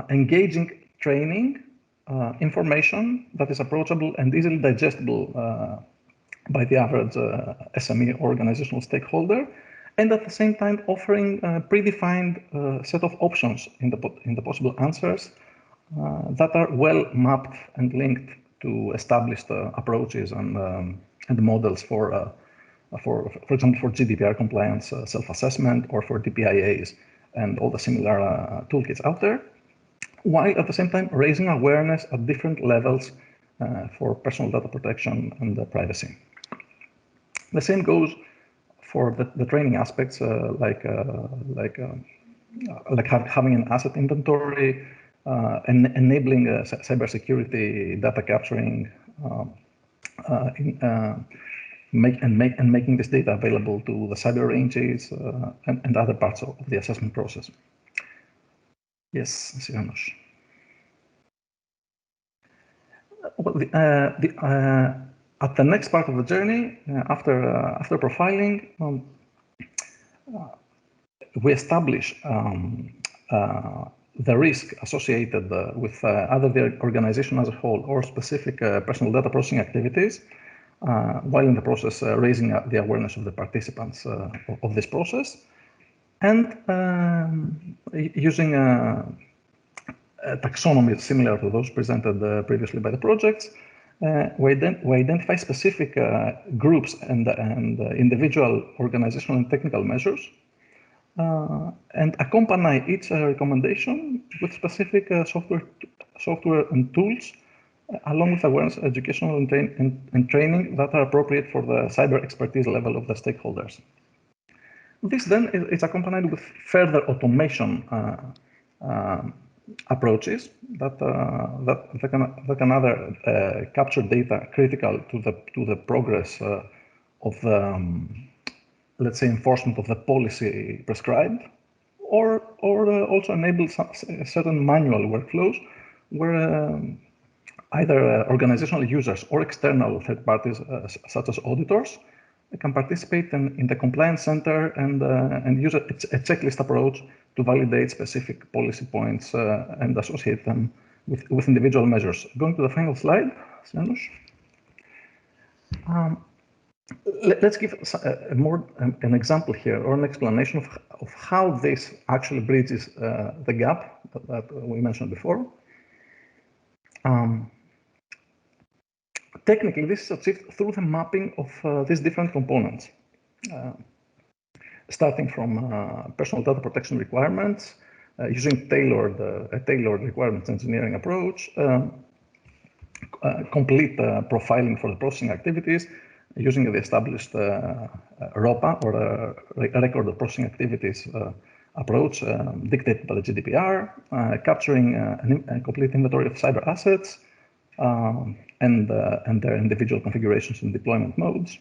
engaging training, information that is approachable and easily digestible by the average SME or organizational stakeholder, and at the same time offering a predefined set of options in the possible answers that are well mapped and linked to established approaches and models for example, for GDPR compliance self-assessment or for DPIAs and all the similar toolkits out there, while at the same time raising awareness at different levels for personal data protection and privacy. The same goes for the training aspects, like having an asset inventory, and enabling cybersecurity data capturing, making this data available to the cyber ranges and other parts of the assessment process. Yes, Cyranus. Well, at the next part of the journey, after profiling, we establish the risk associated with either the organization as a whole or specific personal data processing activities, while in the process raising the awareness of the participants of this process, and using a taxonomy similar to those presented previously by the projects. We identify specific groups and individual organizational and technical measures, and accompany each recommendation with specific software and tools along with awareness, educational and training that are appropriate for the cyber expertise level of the stakeholders. This then is accompanied with further automation approaches that can either capture data critical to the progress of the let's say enforcement of the policy prescribed, or also enable certain manual workflows where either organizational users or external third parties, such as auditors, can participate in the compliance center and use a checklist approach to validate specific policy points and associate them with individual measures. Going to the final slide, Janusz. Let's give an example here, or an explanation of how this actually bridges the gap that we mentioned before. Technically, this is achieved through the mapping of these different components, starting from personal data protection requirements, using a tailored requirements engineering approach, complete profiling for the processing activities, using the established ROPA, or a record of processing activities approach dictated by the GDPR, capturing a complete inventory of cyber assets, and their individual configurations and deployment modes.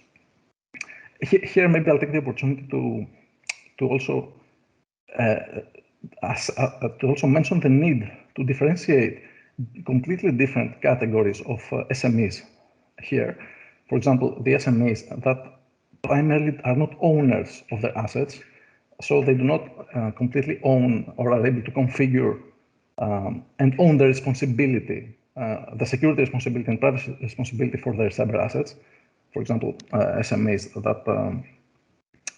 Here, maybe I'll take the opportunity to also mention the need to differentiate completely different categories of SMEs here. For example, the SMEs that primarily are not owners of their assets, so they do not completely own or are able to configure and own the responsibility, the security responsibility and privacy responsibility for their cyber assets. For example, SMEs that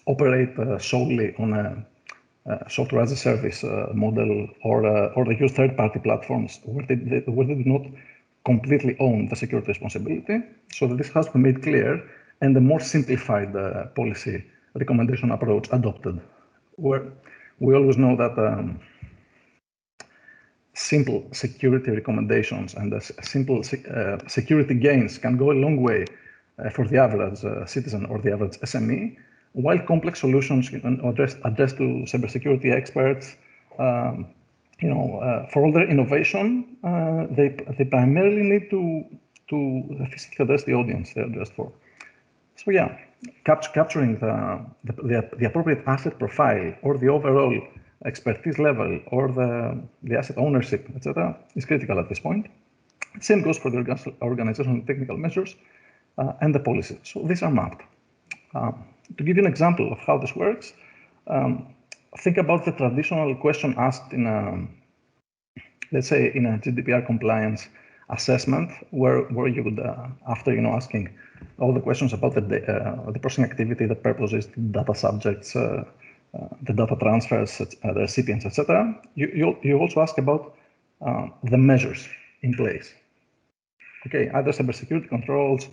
operate solely on a software as a service model, or they use third-party platforms where they do not completely own the security responsibility. So that this has been made clear, and the more simplified policy recommendation approach adopted, where we always know that simple security recommendations and simple security gains can go a long way for the average citizen or the average SME, while complex solutions addressed to cybersecurity experts, for all their innovation, they primarily need to physically address the audience they're addressed for. So yeah, capturing the appropriate asset profile, or the overall expertise level, or the asset ownership, etc., is critical at this point. Same goes for the organizational and technical measures and the policy. So these are mapped. To give you an example of how this works, think about the traditional question asked in let's say in a GDPR compliance assessment, where you would, after asking all the questions about the processing activity, the purposes, the data subjects, the data transfers, the recipients, etc., you also ask about the measures in place. Okay, either cybersecurity controls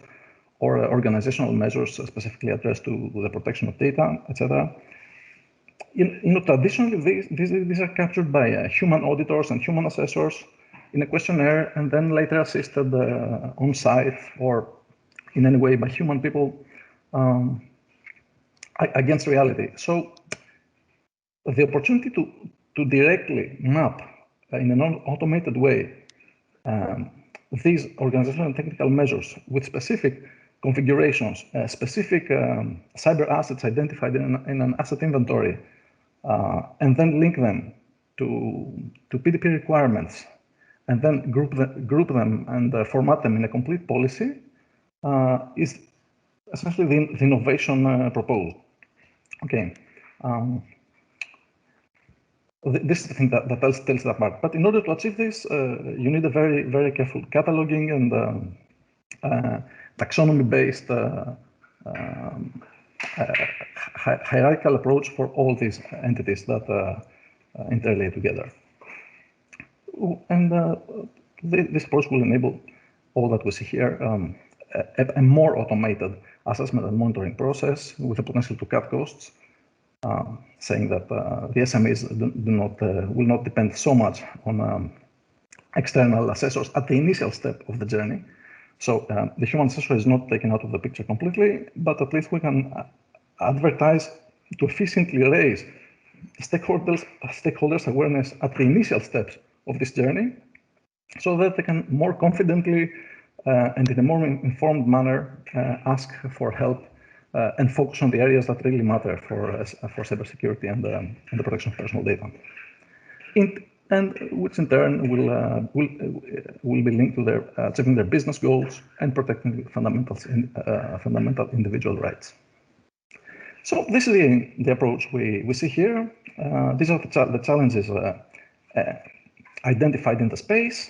or organizational measures specifically addressed to the protection of data, etc. Traditionally, these are captured by human auditors and human assessors in a questionnaire, and then later assisted on site or in any way by human people against reality. So the opportunity to directly map in an automated way these organizational and technical measures with specific configurations, specific cyber assets identified in an asset inventory, and then link them to PDP requirements, and then group them and format them in a complete policy, is essentially the innovation proposed. Okay, this is the thing that tells that apart. But in order to achieve this, you need a very, very careful cataloging and taxonomy-based hierarchical approach for all these entities that interlay together. And this approach will enable all that we see here, a more automated assessment and monitoring process with the potential to cut costs, saying that the SMEs will not depend so much on external assessors at the initial step of the journey. So the human assessor is not taken out of the picture completely, but at least we can advertise to efficiently raise stakeholders' awareness at the initial steps of this journey, so that they can more confidently and in a more informed manner ask for help and focus on the areas that really matter for cybersecurity and the protection of personal data. And which in turn will be linked to their achieving their business goals and protecting fundamental individual rights. So this is the approach we see here. These are the challenges identified in the space.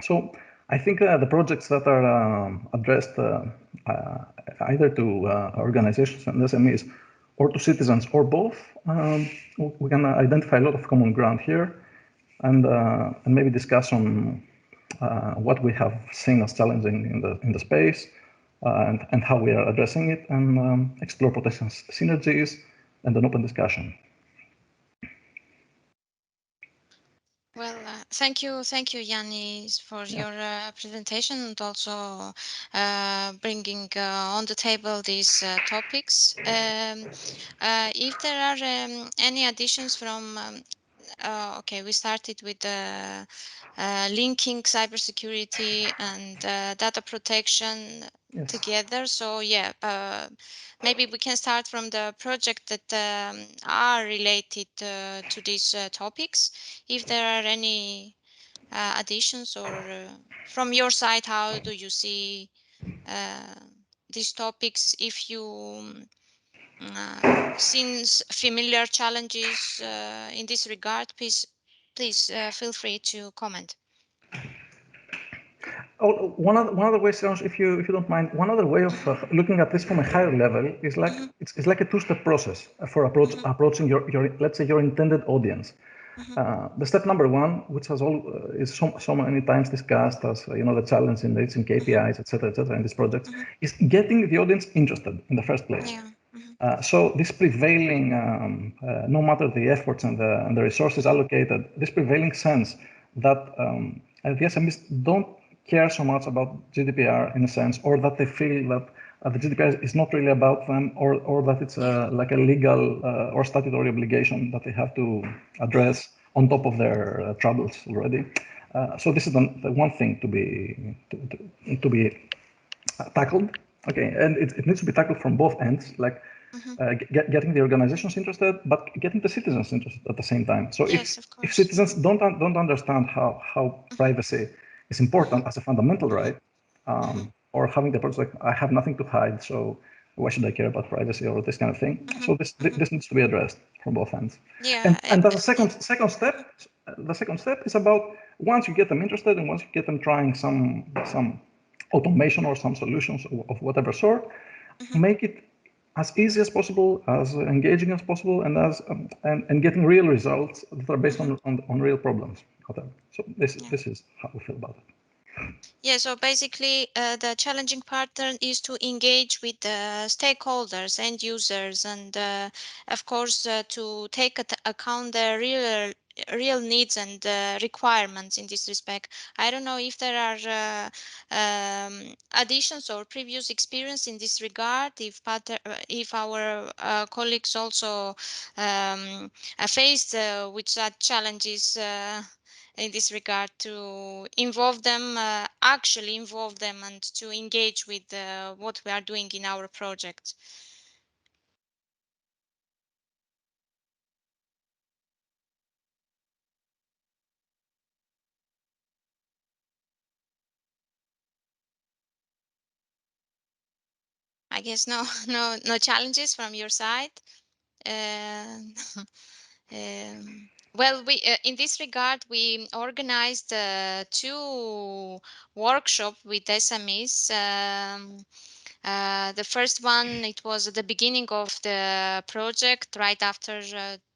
So I think the projects that are addressed either to organizations and SMEs or to citizens or both, we can identify a lot of common ground here, and maybe discuss on what we have seen as challenging in the space, and how we are addressing it, and explore potential synergies and an open discussion. Well, thank you, Yannis, for your presentation, and also bringing on the table these topics. If there are any additions from, okay, we started with linking cybersecurity and data protection together. So yeah, maybe we can start from the project that are related to these topics. If there are any additions, or from your side, how do you see these topics? If you seen familiar challenges in this regard, please feel free to comment. Oh, one other way, if you don't mind, one other way of looking at this from a higher level is like it's like a two-step process for approaching your let's say your intended audience. The step number one, which is so many times discussed as the challenge in reaching KPIs, etc., in this project, is getting the audience interested in the first place. Yeah. So this prevailing, no matter the efforts and the resources allocated, this prevailing sense that the SMEs don't care so much about GDPR in a sense, or that they feel that the GDPR is not really about them, or that it's like a legal or statutory obligation that they have to address on top of their troubles already. So this is the one thing to be tackled. Okay, and it needs to be tackled from both ends, like getting the organizations interested, but getting the citizens interested at the same time. So yes, if citizens don't understand how privacy is important as a fundamental right, or having the approach like I have nothing to hide, so why should I care about privacy or this kind of thing? So this needs to be addressed from both ends. Yeah, and the second step is about once you get them interested and once you get them trying some automation or some solutions of whatever sort, make it as easy as possible, as engaging as possible, and and getting real results that are based on real problems. So this is how we feel about it. Yeah, so basically the challenging part is to engage with the stakeholders, end users, and of course to take account the real needs and requirements in this respect. I don't know if there are additions or previous experience in this regard, if our colleagues also faced with such challenges in this regard, to actually involve them and to engage with what we are doing in our project. I guess no challenges from your side. Well, we in this regard, we organized 2 workshops with SMEs. The first one, it was at the beginning of the project, right after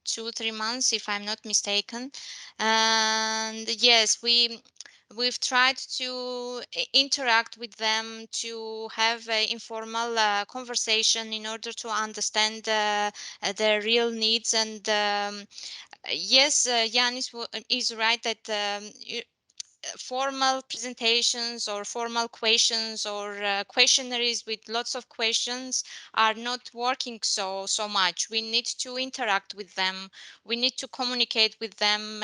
2-3 months, if I'm not mistaken. And yes, we've tried to interact with them, to have an informal conversation in order to understand their real needs. And yes, Yannis is right that formal presentations or formal questions or questionnaires with lots of questions are not working so much. We need to interact with them. We need to communicate with them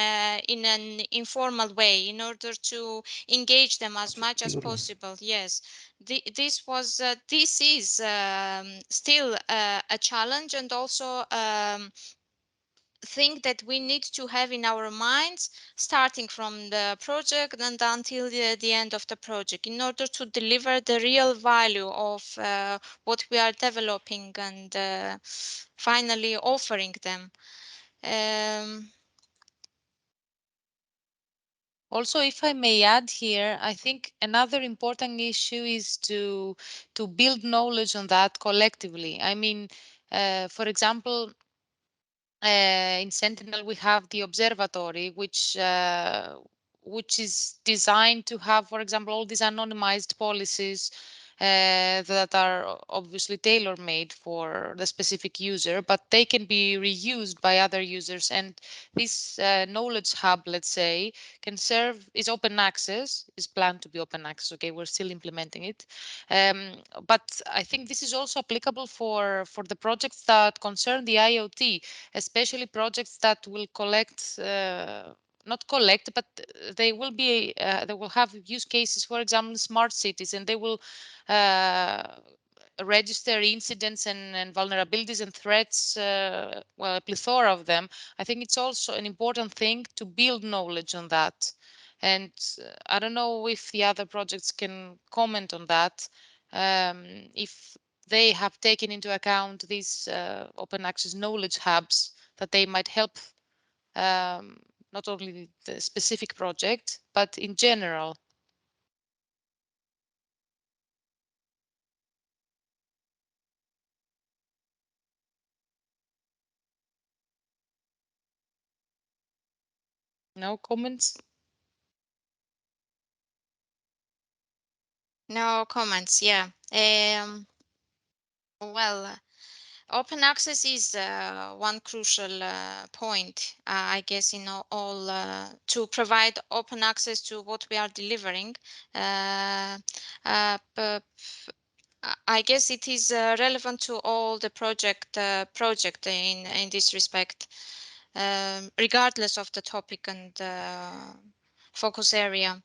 in an informal way in order to engage them as much as possible. Yes, this is still a challenge, and also thing that we need to have in our minds starting from the project and until the end of the project in order to deliver the real value of what we are developing and finally offering them. Also, if I may add here, I think another important issue is to build knowledge on that collectively. I mean, for example, in Sentinel, we have the observatory, which is designed to have, for example, all these anonymized policies that are obviously tailor-made for the specific user, but they can be reused by other users. And this knowledge hub, let's say, can serve, is open access, is planned to be open access. Okay, we're still implementing it. But I think this is also applicable for the projects that concern the IoT, especially projects that will collect not collect, but they will be they will have use cases, for example, smart cities, and they will register incidents and vulnerabilities and threats, well, a plethora of them. I think it's also an important thing to build knowledge on that. And I don't know if the other projects can comment on that, if they have taken into account these open access knowledge hubs, that they might help not only the specific project, but in general. No comments? No comments, yeah. Well, open access is one crucial point, I guess, in all to provide open access to what we are delivering. But I guess it is relevant to all the project in this respect, regardless of the topic and focus area.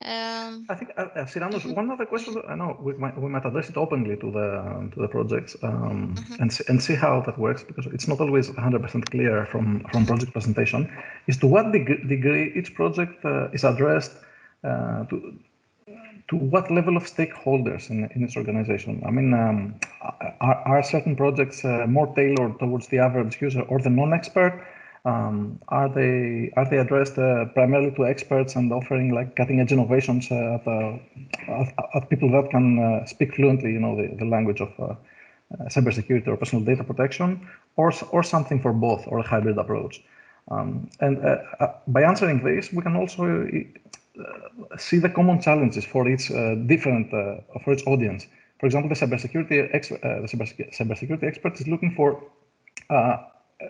I think, Cyranus, one of the questions, I know we might address it openly to the projects and see how that works, because it's not always 100% clear from project presentation, is to what degree each project is addressed to what level of stakeholders in its organization. I mean, are certain projects more tailored towards the average user or the non-expert? Are they addressed primarily to experts and offering like cutting-edge innovations at people that can speak fluently, you know, the language of cybersecurity or personal data protection, or something for both, or a hybrid approach? By answering this, we can also see the common challenges for each for each audience. For example, the cybersecurity expert is looking for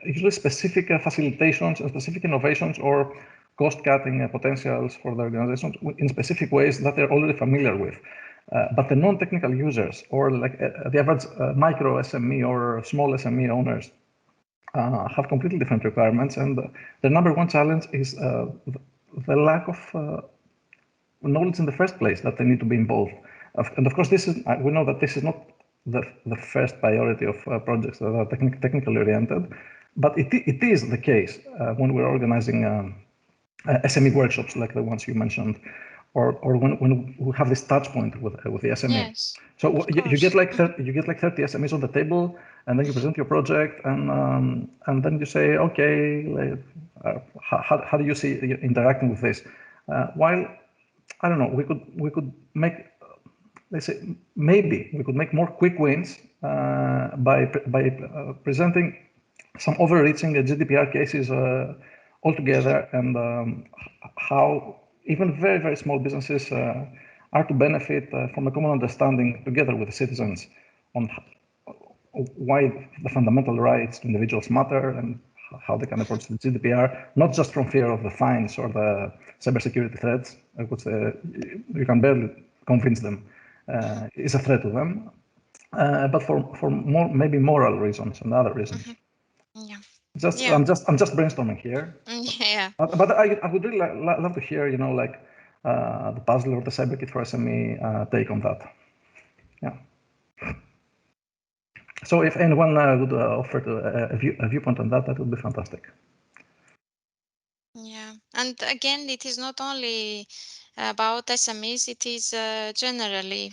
usually specific facilitations and specific innovations or cost-cutting potentials for the organizations in specific ways that they're already familiar with. But the non-technical users, or like the average micro SME or small SME owners, have completely different requirements, and the number one challenge is the lack of knowledge in the first place that they need to be involved. And of course, we know that this is not the first priority of projects that are technically oriented, but it is the case when we're organizing SME workshops like the ones you mentioned, or when we have this touch point with the SME. Yes, so you get like 30 SMEs on the table, and then you present your project, and then you say, okay, how do you see interacting with this? While I don't know, we could make, let's say, maybe we could make more quick wins by presenting some overreaching GDPR cases all together, and how even very, very small businesses are to benefit from a common understanding together with the citizens on why the fundamental rights to individuals matter, and how they can approach the GDPR, not just from fear of the fines or the cybersecurity threats, which you can barely convince them is a threat to them, but for more maybe moral reasons and other reasons. Yeah. I'm just brainstorming here. Yeah. But I would really love to hear, like the puzzle or the CyberKit for SME take on that. Yeah. So if anyone would offer a viewpoint on that, that would be fantastic. Yeah, and again, it is not only about SMEs, it is generally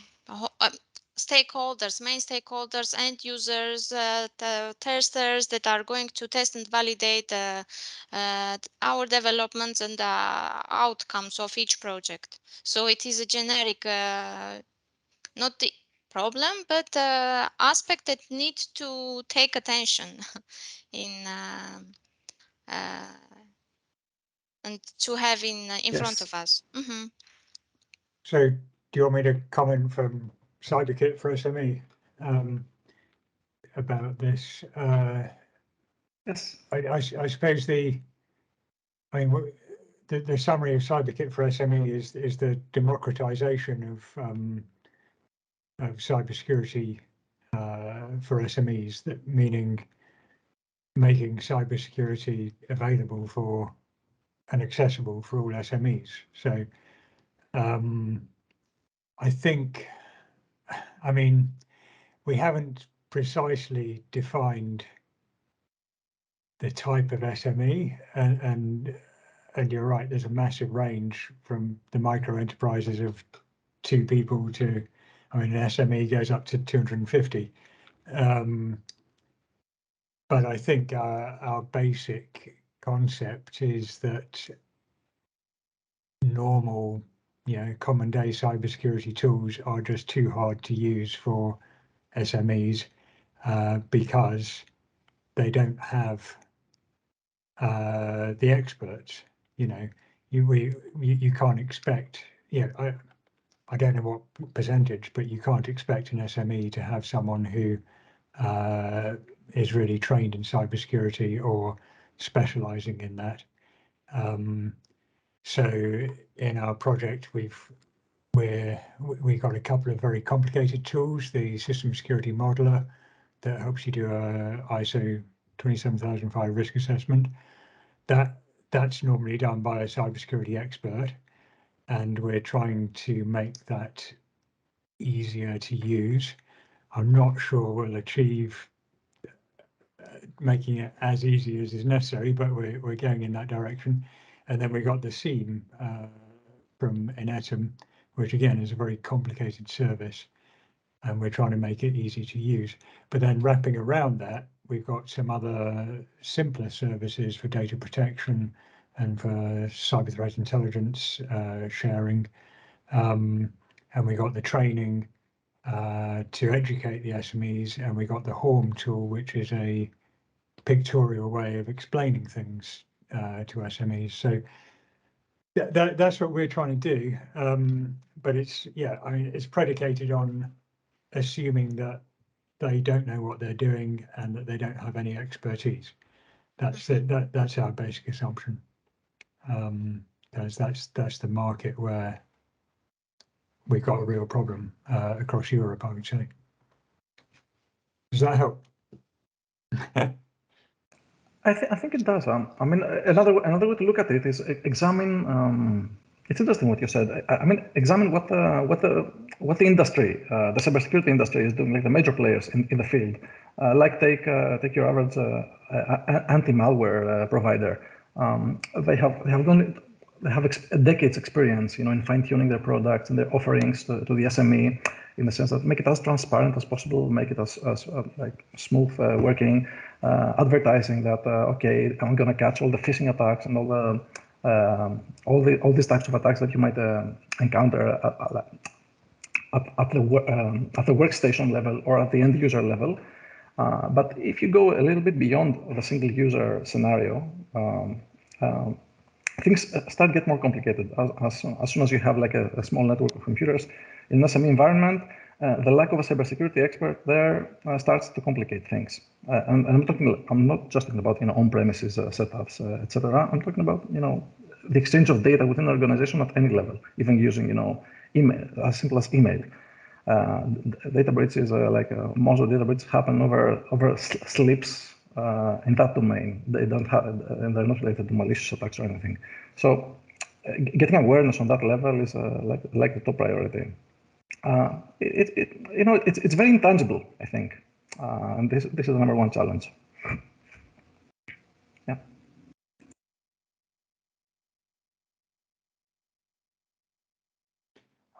stakeholders, main stakeholders, end users, the testers that are going to test and validate our developments and the outcomes of each project. So it is a generic, not the problem, but aspect that needs to take attention in and to have in front of us. Mm-hmm. So do you want me to comment from CyberKit for SME about this? Yes. I suppose the summary of CyberKit for SME is the democratization of cybersecurity for SMEs, that meaning making cybersecurity available for and accessible for all SMEs. So I think, we haven't precisely defined the type of SME, and you're right, there's a massive range from the micro enterprises of 2 people to, an SME goes up to 250. But I think our basic concept is that normal, common day cybersecurity tools are just too hard to use for SMEs because they don't have the experts. You can't expect. I don't know what percentage, but you can't expect an SME to have someone who is really trained in cybersecurity or specializing in that. So in our project, we got a couple of very complicated tools. The System Security Modeler that helps you do a ISO 27005 risk assessment. That's normally done by a cybersecurity expert, and we're trying to make that easier to use. I'm not sure we'll achieve making it as easy as is necessary, but we're going in that direction. And then we got the SEAM from ERATOSTHENES, which again is a very complicated service, and we're trying to make it easy to use. But then wrapping around that, we've got some other simpler services for data protection and for cyber threat intelligence sharing. And we got the training to educate the SMEs, and we got the HORM tool, which is a pictorial way of explaining things to SMEs. So that's what we're trying to do. But it's predicated on assuming that they don't know what they're doing and that they don't have any expertise. That's it. That's our basic assumption. That's the market where we've got a real problem across Europe, I would say. Does that help? I think it does. Another way to look at it is examine. It's interesting what you said. Examine what the industry, the cybersecurity industry, is doing, like the major players in the field. Like take your average anti-malware provider. They have decades experience, in fine-tuning their products and their offerings to the SME, in the sense that make it as transparent as possible, make it as like smooth working, advertising that okay, I'm gonna catch all the phishing attacks and all these types of attacks that you might encounter at the workstation level or at the end user level. But if you go a little bit beyond the single user scenario, things start get more complicated as soon as you have like a small network of computers in an SME environment. the lack of a cybersecurity expert there starts to complicate things. And I'm not just talking about on-premises setups, etc. I'm talking about the exchange of data within an organization at any level, even using email, as simple as email. Data breaches, most of the data breaches happen over slips in that domain. They don't have, and they're not related to malicious attacks or anything. So getting awareness on that level is like the top priority. It's very intangible, I think, and this is the #1 challenge. Yeah.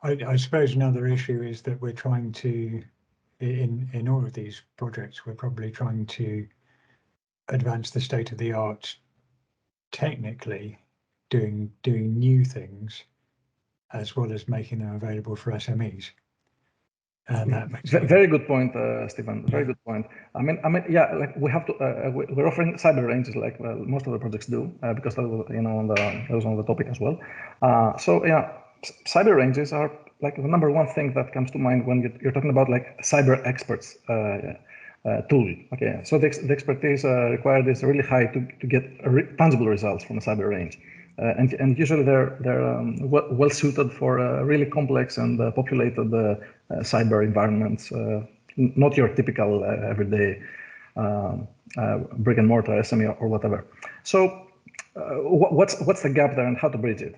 I suppose another issue is that we're trying to, in all of these projects, we're probably trying to advance the state of the art technically, doing new things, as well as making them available for SMEs. And that makes very good point, Stephen. Very good point. I mean, yeah, like we have to. We're offering cyber ranges, like most of the projects do, because that was, that was on the topic as well. So yeah, cyber ranges are like the #1 thing that comes to mind when you're talking about like cyber experts tool. Okay, so the expertise required is really high to get tangible results from a cyber range. And usually they're well suited for really complex and populated cyber environments, not your typical everyday brick and mortar SME or whatever. So what's the gap there and how to bridge it?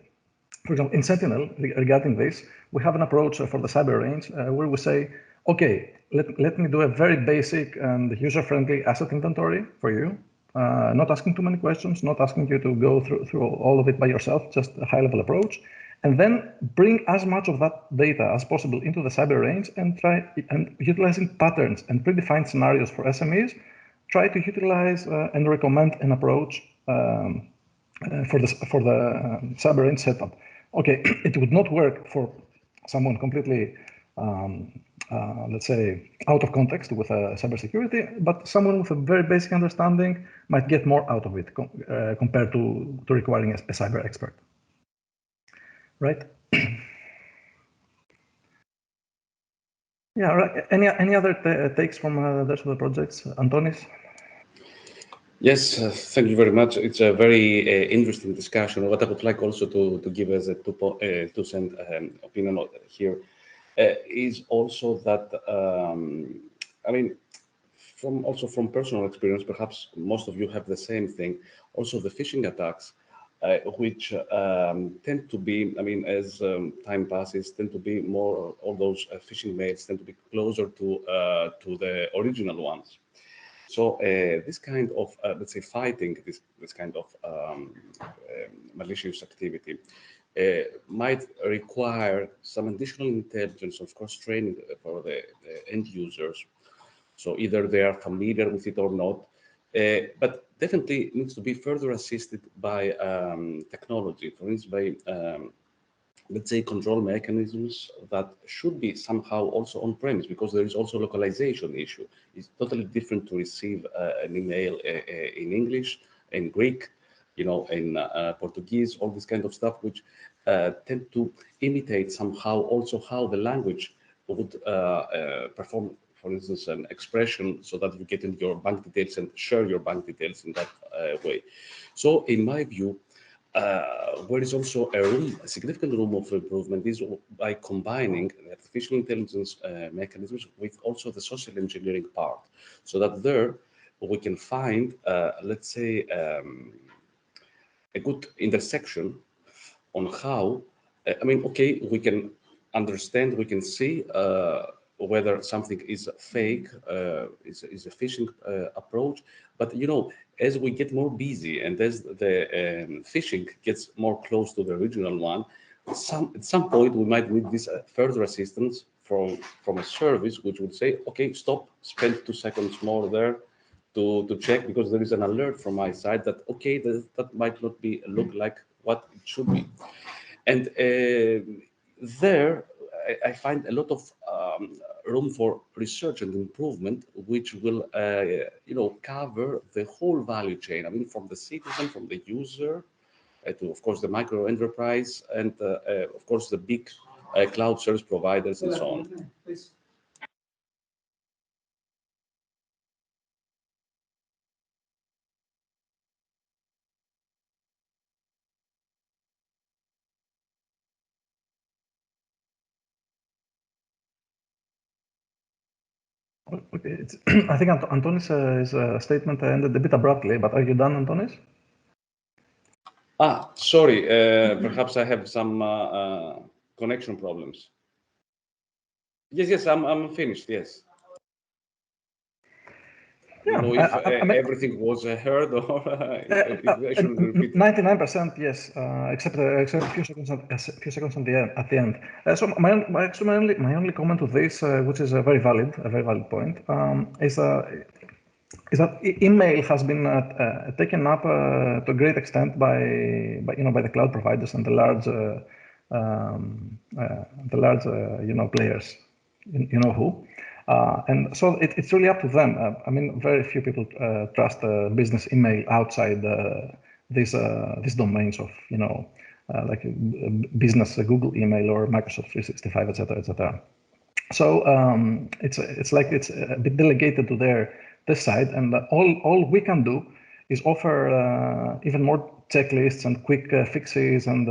For example, in Sentinel, regarding this, we have an approach for the cyber range where we say, okay, let me do a very basic and user-friendly asset inventory for you. Not asking too many questions, not asking you to go through all of it by yourself, just a high-level approach, and then bring as much of that data as possible into the cyber range and utilizing patterns and predefined scenarios for SMEs, try to utilize and recommend an approach for the cyber range setup. Okay, it would not work for someone completely let's say, out of context with cybersecurity, but someone with a very basic understanding might get more out of it compared to requiring a cyber expert. Right? Yeah, right. Any other takes from the rest of the projects? Antonis? Yes, thank you very much. It's a very interesting discussion. What I would like also to give as a two-cent opinion here is also that, I mean, from personal experience, perhaps most of you have the same thing. Also, the phishing attacks, which tend to be, I mean, as time passes, tend to be more, all those phishing mails tend to be closer to the original ones. So this kind of, let's say, fighting this kind of malicious activity might require some additional intelligence, of course, training for the end users. So either they are familiar with it or not, but definitely needs to be further assisted by technology, for instance, by let's say, control mechanisms that should be somehow also on-premise, because there is also localization issue. It's totally different to receive an email in English, in Greek, in Portuguese, all this kind of stuff, which tend to imitate somehow also how the language would perform, for instance, an expression, so that you get in your bank details and share your bank details in that way. So in my view, where is also a significant room of improvement is by combining the artificial intelligence mechanisms with also the social engineering part, so that there we can find, let's say, a good intersection on how, I mean, okay, we can understand, we can see whether something is fake, is a phishing approach, but as we get more busy and as the phishing gets more close to the original one, at some point we might need this further assistance from a service which would say, okay, stop, spend 2 seconds more there to check, because there is an alert from my side that, okay, that might not be look like what it should be. And there I find a lot of room for research and improvement, which will, cover the whole value chain. I mean, from the citizen, from the user, to, of course, the micro enterprise, and of course, the big cloud service providers and so on. Okay, I think Antonis' statement ended a bit abruptly, but are you done, Antonis? Ah, sorry. Perhaps I have some connection problems. Yes, I'm finished. Yes. Yeah, don't know if everything was heard or if I should repeat. 99%, yes, except a few seconds at the end. So my only comment to this, which is a very valid point, is that email has been taken up to a great extent by the cloud providers and the large players, you know who. And so it's really up to them. I mean, very few people trust business email outside these domains of, like business Google email or Microsoft 365, etc., etc. So it's like it's a bit delegated to this side, and all we can do is offer even more checklists and quick fixes and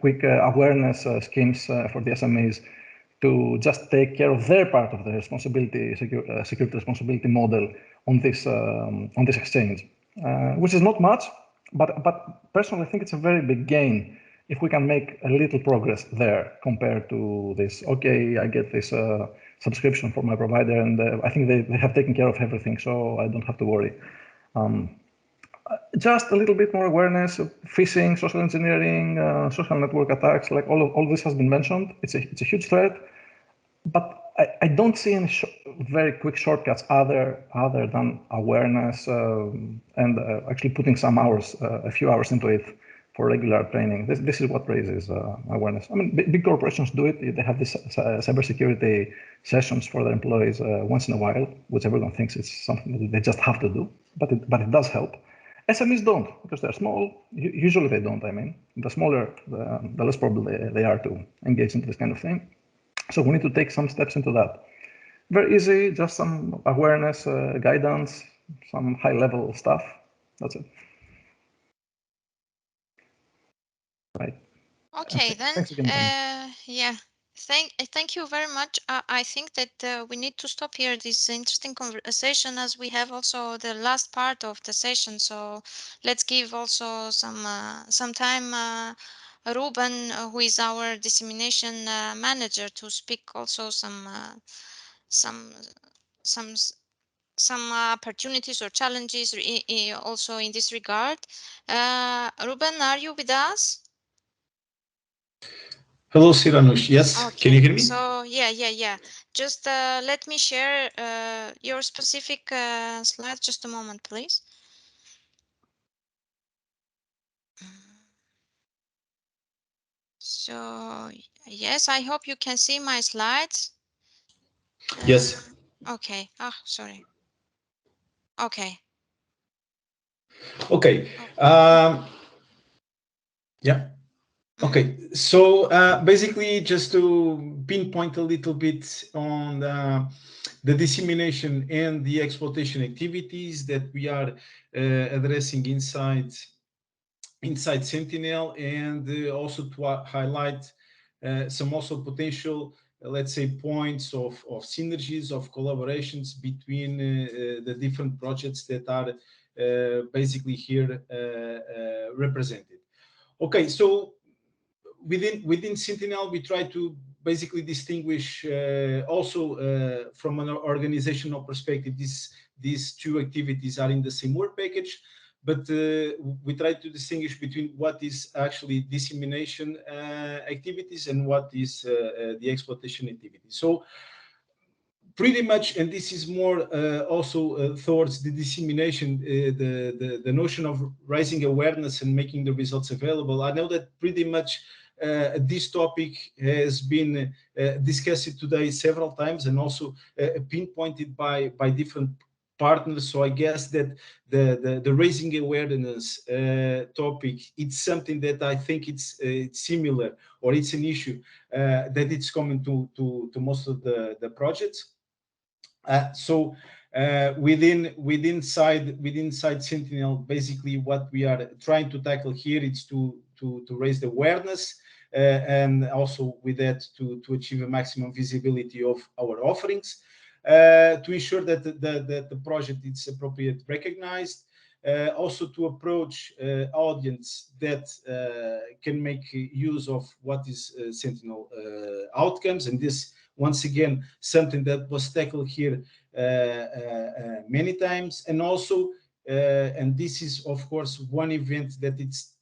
quick awareness schemes for the SMEs to just take care of their part of the responsibility, security responsibility model on this exchange, which is not much, but personally I think it's a very big gain if we can make a little progress there compared to this. Okay, I get this subscription for my provider, and I think they have taken care of everything, so I don't have to worry. Just a little bit more awareness of phishing, social engineering, social network attacks, like all this has been mentioned. It's a huge threat, but I don't see any very quick shortcuts other than awareness and actually putting some hours, a few hours into it for regular training. This is what raises awareness. I mean, big corporations do it. They have these cybersecurity sessions for their employees once in a while, which everyone thinks it's something that they just have to do, but it does help. SMEs don't, because they're small. Usually they don't, I mean. The smaller, the less probable they are to engage into this kind of thing. So we need to take some steps into that. Very easy, just some awareness, guidance, some high-level stuff. That's it. Right. Okay, then. Again, yeah. Thank you very much. I think that we need to stop here this interesting conversation, as we have also the last part of the session. So let's give also some time Ruben, who is our dissemination manager, to speak also some opportunities or challenges also in this regard. Ruben, are you with us? Hello, Siranush. Yes, okay. Can you hear me? So yeah. Just let me share your specific slide. Just a moment, please. So yes, I hope you can see my slides. Yes. Okay. Oh, sorry. Okay. Okay. Yeah. Okay. So basically, just to pinpoint a little bit on the dissemination and the exploitation activities that we are addressing inside Sentinel, and also to highlight some also potential, let's say, points of synergies, of collaborations between the different projects that are basically here represented. Okay, so within Sentinel, we try to basically distinguish also from an organizational perspective, these two activities are in the same work package, but we try to distinguish between what is actually dissemination activities and what is the exploitation activities. So pretty much, and this is more also towards the dissemination, the notion of raising awareness and making the results available. I know that pretty much this topic has been discussed today several times and also pinpointed by different partners. So I guess that the raising awareness topic, it's something that I think it's similar, or it's an issue that it's common to most of the projects. So within Sentinel, basically what we are trying to tackle here is to raise the awareness and also with that to achieve a maximum visibility of our offerings. to ensure that the project is appropriately recognized, also to approach audience that can make use of what is Sentinel outcomes. And this, once again, something that was tackled here many times. And also, and this is, of course, one event that it's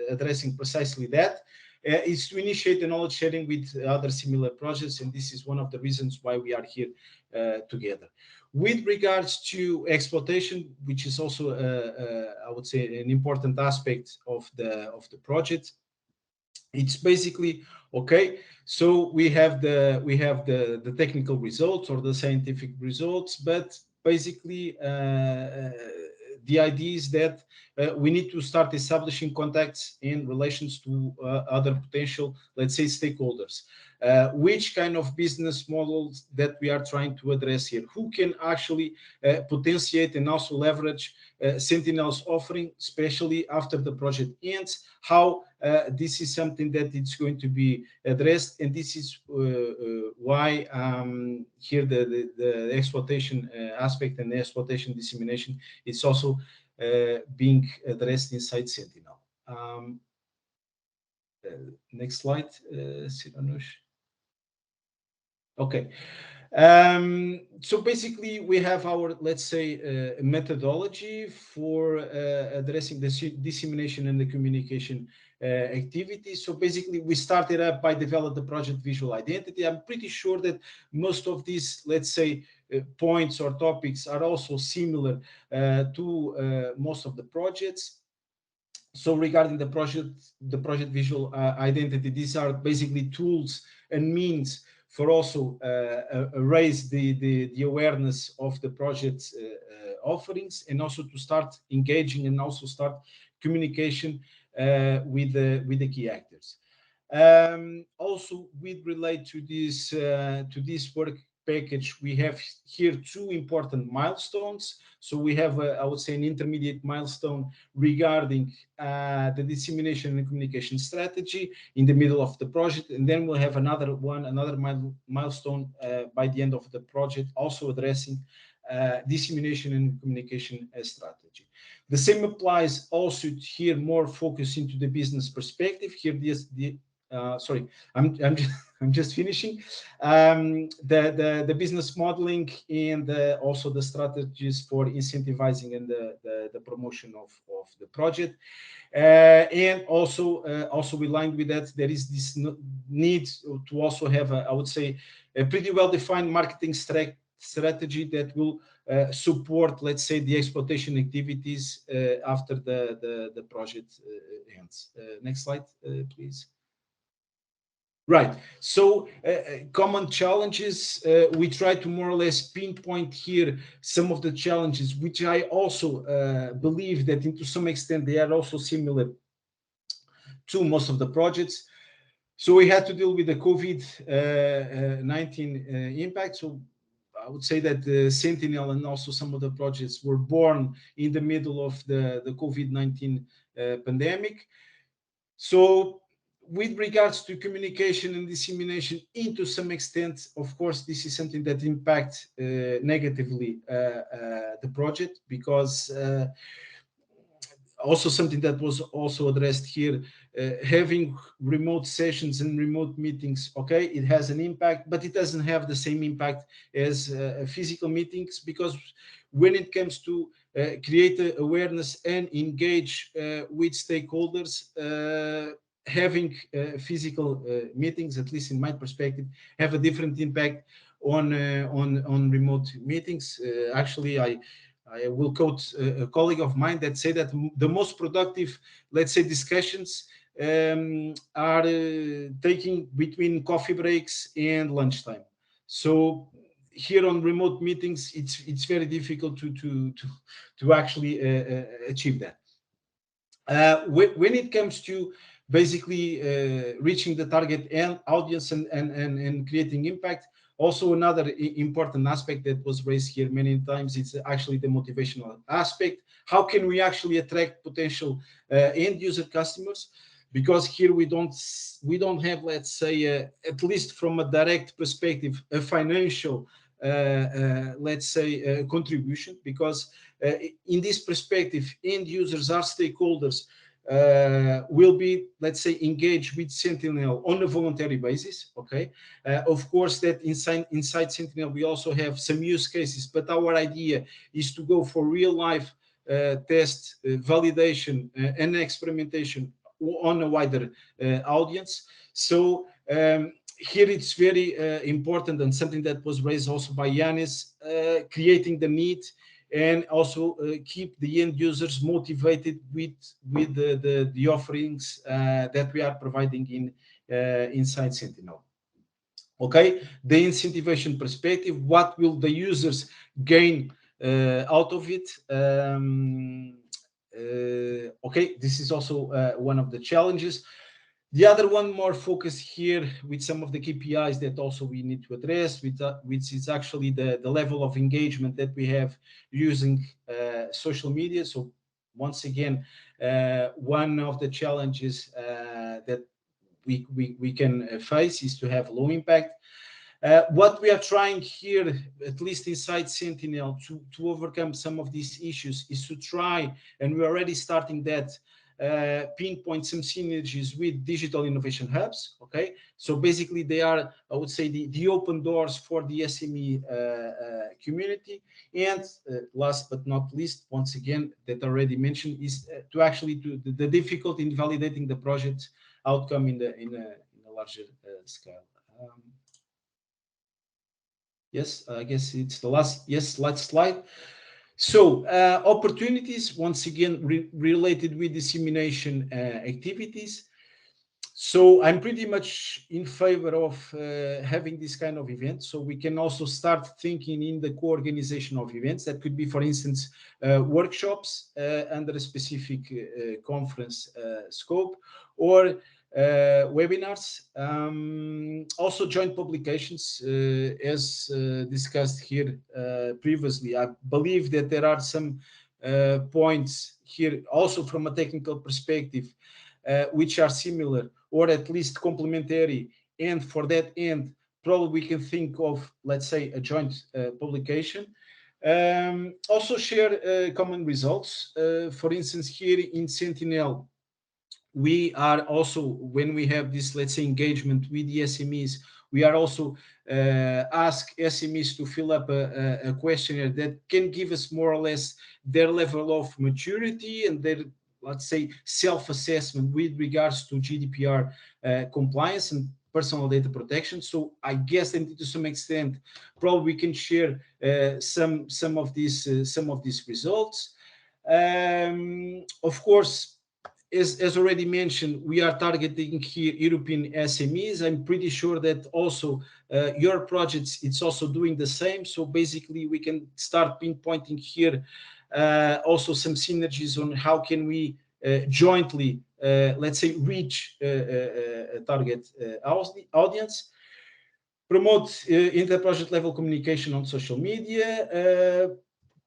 addressing precisely that, is to initiate the knowledge sharing with other similar projects. And this is one of the reasons why we are here together. With regards to exploitation, which is also, I would say, an important aspect of the project, it's basically okay. So we have the technical results or the scientific results, but basically the idea is that we need to start establishing contacts in relations to other potential, let's say, stakeholders. Which kind of business models that we are trying to address here? Who can actually potentiate and also leverage Sentinel's offering, especially after the project ends? How this is something that it's going to be addressed, and this is why here the exploitation aspect and the exploitation dissemination is also being addressed inside Sentinel. Next slide, Siranush. Okay. So basically we have our, let's say, methodology for addressing the dissemination and the communication activities. So basically we started up by developing the project visual identity. I'm pretty sure that most of these, let's say, points or topics are also similar to most of the projects. So regarding the project visual identity, these are basically tools and means for also raise the awareness of the project's offerings, and also to start engaging and also start communication with the key actors. Also, with relate to this work package, we have here two important milestones. So we have, I would say, an intermediate milestone regarding the dissemination and communication strategy in the middle of the project, and then we'll have another milestone by the end of the project, also addressing dissemination and communication strategy. The same applies also here, more focus into the business perspective. Here, sorry, I'm just finishing the business modeling and also the strategies for incentivizing and the promotion of the project, and also aligned with that, there is this need to also have I would say a pretty well defined marketing strategy that will support, let's say, the exploitation activities after the project ends. Next slide, please. Right. So common challenges, we try to more or less pinpoint here some of the challenges, which I also believe that to some extent they are also similar to most of the projects. So we had to deal with the COVID-19 impact. So I would say that the Sentinel and also some of the projects were born in the middle of the COVID-19 pandemic. So with regards to communication and dissemination, into some extent, of course, this is something that impacts negatively the project, because also something that was also addressed here, having remote sessions and remote meetings, okay, it has an impact, but it doesn't have the same impact as physical meetings, because when it comes to create awareness and engage with stakeholders, having physical meetings, at least in my perspective, have a different impact on remote meetings. Actually, I will quote a colleague of mine that say that the most productive, let's say, discussions are taking between coffee breaks and lunchtime. So here on remote meetings, it's very difficult to actually achieve that. When it comes to basically reaching the target and audience and creating impact, also another important aspect that was raised here many times, it's actually the motivational aspect. How can we actually attract potential end user customers? Because here we don't have, let's say, at least from a direct perspective, a financial let's say, contribution, because in this perspective, end users are stakeholders, will be, let's say, engaged with Sentinel on a voluntary basis. Okay, of course, that inside Sentinel we also have some use cases, but our idea is to go for real life test, validation, and experimentation on a wider audience. So here it's very important, and something that was raised also by Yanis, creating the need and also keep the end users motivated with the offerings that we are providing in inside Sentinel. Okay, the incentivation perspective, what will the users gain out of it? Okay, this is also one of the challenges. The other one more focused here with some of the KPIs that also we need to address, which is actually the level of engagement that we have using social media. So once again, one of the challenges that we can face is to have low impact. What we are trying here, at least inside Sentinel, to overcome some of these issues is to try, and we're already starting that, pinpoint some synergies with digital innovation hubs. Okay, so basically they are, I would say, the open doors for the SME community. And last but not least, once again, that already mentioned, is to actually do the difficulty in validating the project outcome in a larger scale. Yes, I guess it's the last slide. So opportunities, once again, related with dissemination activities. So I'm pretty much in favor of having this kind of event. So we can also start thinking in the co-organization of events. That could be, for instance, workshops under a specific conference scope, or webinars, also joint publications, as discussed here previously. I believe that there are some points here also from a technical perspective which are similar or at least complementary, and for that end probably we can think of, let's say, a joint publication. Also share common results. For instance, here in Sentinel, we are also, when we have this, let's say, engagement with the SMEs, we are also ask SMEs to fill up a questionnaire that can give us more or less their level of maturity and their, let's say, self-assessment with regards to GDPR compliance and personal data protection. So I guess that to some extent, probably we can share some of these results. Of course, as already mentioned, we are targeting here European SMEs. I'm pretty sure that also your projects, it's also doing the same. So basically, we can start pinpointing here also some synergies on how can we jointly, let's say, reach a target audience. Promote inter-project level communication on social media.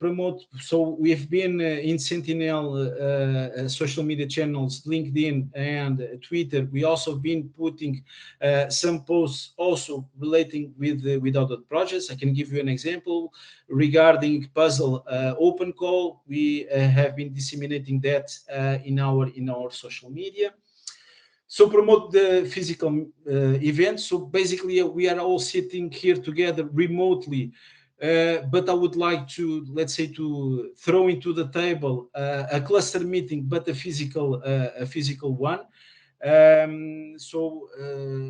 Promote, so we've been in Sentinel social media channels, LinkedIn and Twitter. We also been putting some posts also relating with other projects. I can give you an example regarding Puzzle open call. We have been disseminating that in our social media. So promote the physical events. So basically, we are all sitting here together remotely. But I would like to, let's say, to throw into the table a cluster meeting, but a physical one. So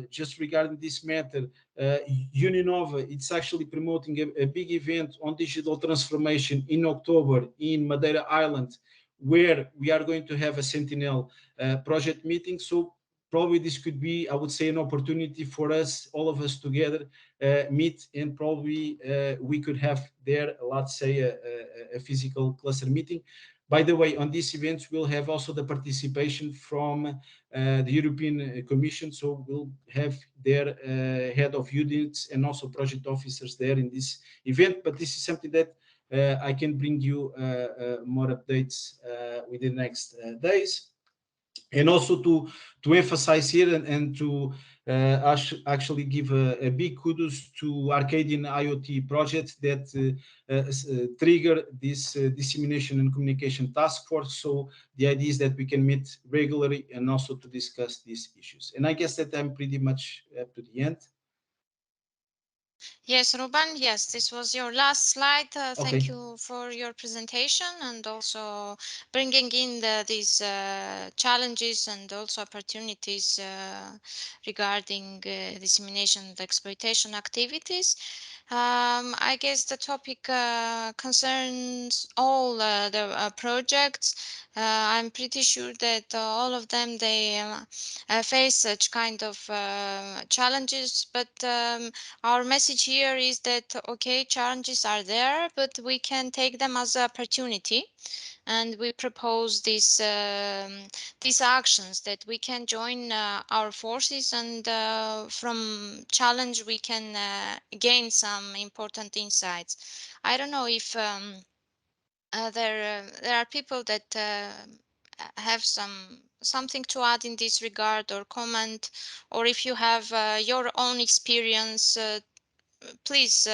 just regarding this matter, Uninova, it's actually promoting a big event on digital transformation in October in Madeira Island, where we are going to have a Sentinel project meeting. So probably this could be, I would say, an opportunity for us, all of us together, meet, and probably we could have there, let's say, a physical cluster meeting. By the way, on these events, we'll have also the participation from the European Commission. So we'll have their head of units and also project officers there in this event. But this is something that I can bring you more updates within the next days. And also to emphasize here and to actually give a big kudos to ARCADIAN-IoT project that trigger this dissemination and communication task force. So the idea is that we can meet regularly and also to discuss these issues. And I guess that I'm pretty much up to the end. Yes, Ruben, yes, this was your last slide. Okay. Thank you for your presentation and also bringing in these challenges and also opportunities regarding dissemination and exploitation activities. I guess the topic concerns all the projects. I'm pretty sure that all of them, they face such kind of challenges, but our message here is that, okay, challenges are there, but we can take them as an opportunity. And we propose these actions that we can join our forces, and from challenge we can gain some important insights. I don't know if there are people that have something to add in this regard or comment, or if you have your own experience, please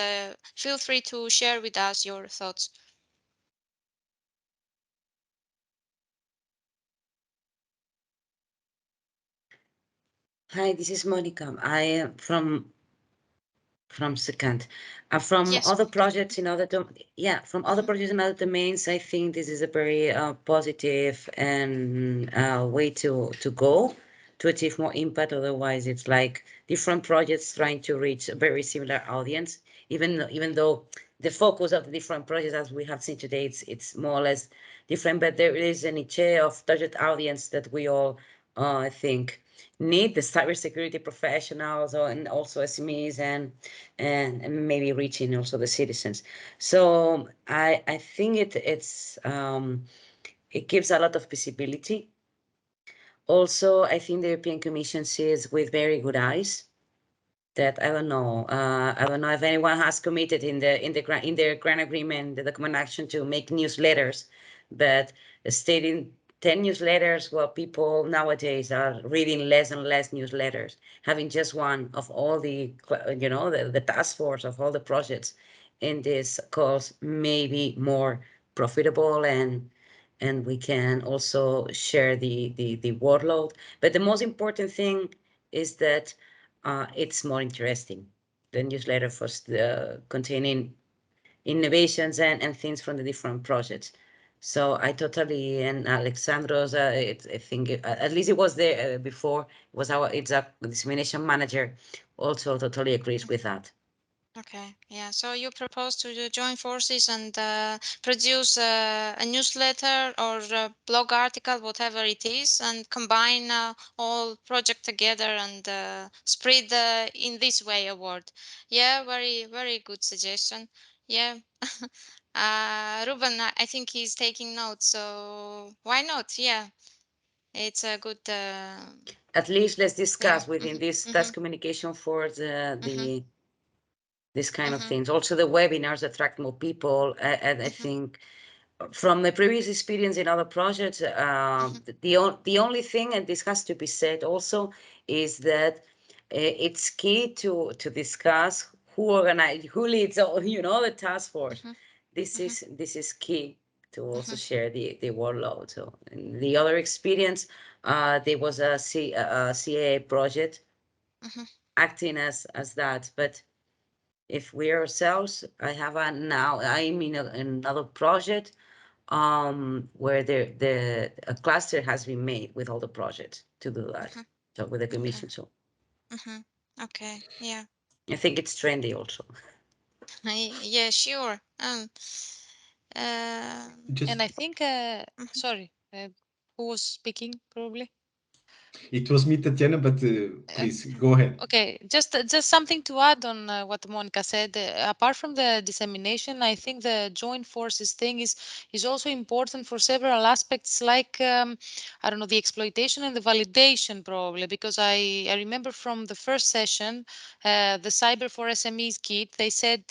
feel free to share with us your thoughts. Hi, this is Monica. I am from SECANT. From Yes, other Monica. projects in other from other projects in other domains, I think this is a very positive and way to go to achieve more impact. Otherwise, it's like different projects trying to reach a very similar audience, even though the focus of the different projects, as we have seen today, it's more or less different, but there is a niche of target audience that we all, I think, need, the cybersecurity professionals and also SMEs and maybe reaching also the citizens. So I think it gives a lot of visibility. Also, I think the European Commission sees with very good eyes that I don't know if anyone has committed in their grant agreement, the document action, to make newsletters, but stating 10 newsletters, well, people nowadays are reading less and less newsletters. Having just one of all the task force of all the projects in this cause may be more profitable, and we can also share the workload. But the most important thing is that it's more interesting. The newsletter for containing innovations and things from the different projects. So I totally, and Alexandros, I think at least it was there before, was it's a dissemination manager, also totally agrees with that. Okay, yeah. So you propose to join forces and produce a newsletter or a blog article, whatever it is, and combine all project together and spread in this way a word. Yeah, very, very good suggestion. Yeah. Ruben, I think he's taking notes, so why not? Yeah, it's a good. At least let's discuss yeah. within this task communication for the this kind of Mhm. things. Also, the webinars attract more people, and I think from the previous experience in other projects, the only thing, and this has to be said also, is that it's key to discuss who leads all, the task force. This is key to also share the workload. So in the other experience, there was a CAA project acting as that, but if we ourselves, I'm in another project where a cluster has been made with all the projects to do that. So with the commission. So Okay, yeah. I think it's trendy also. Yeah, sure. And I think, sorry, who was speaking probably? It was me, Tatiana, but please go ahead. Okay, just something to add on what Monica said. Apart from the dissemination, I think the joint forces thing is also important for several aspects, like I don't know, the exploitation and the validation probably, because I remember from the first session, the Cyber for SMEs kit, they said,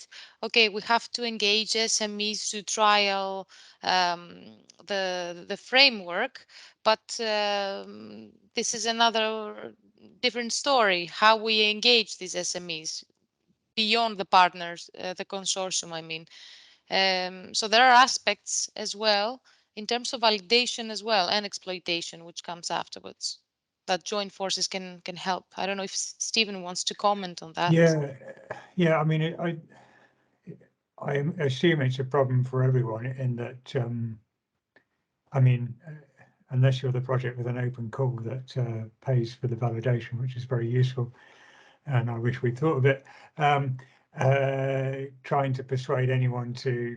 okay, we have to engage SMEs to trial the framework, but this is another different story, how we engage these SMEs beyond the partners, the consortium, I mean. So there are aspects as well in terms of validation as well and exploitation, which comes afterwards, that joint forces can help. I don't know if Stephen wants to comment on that. Yeah. I mean, I assume it's a problem for everyone in that, I mean, unless you're the project with an open call that pays for the validation, which is very useful, and I wish we'd thought of it, trying to persuade anyone to,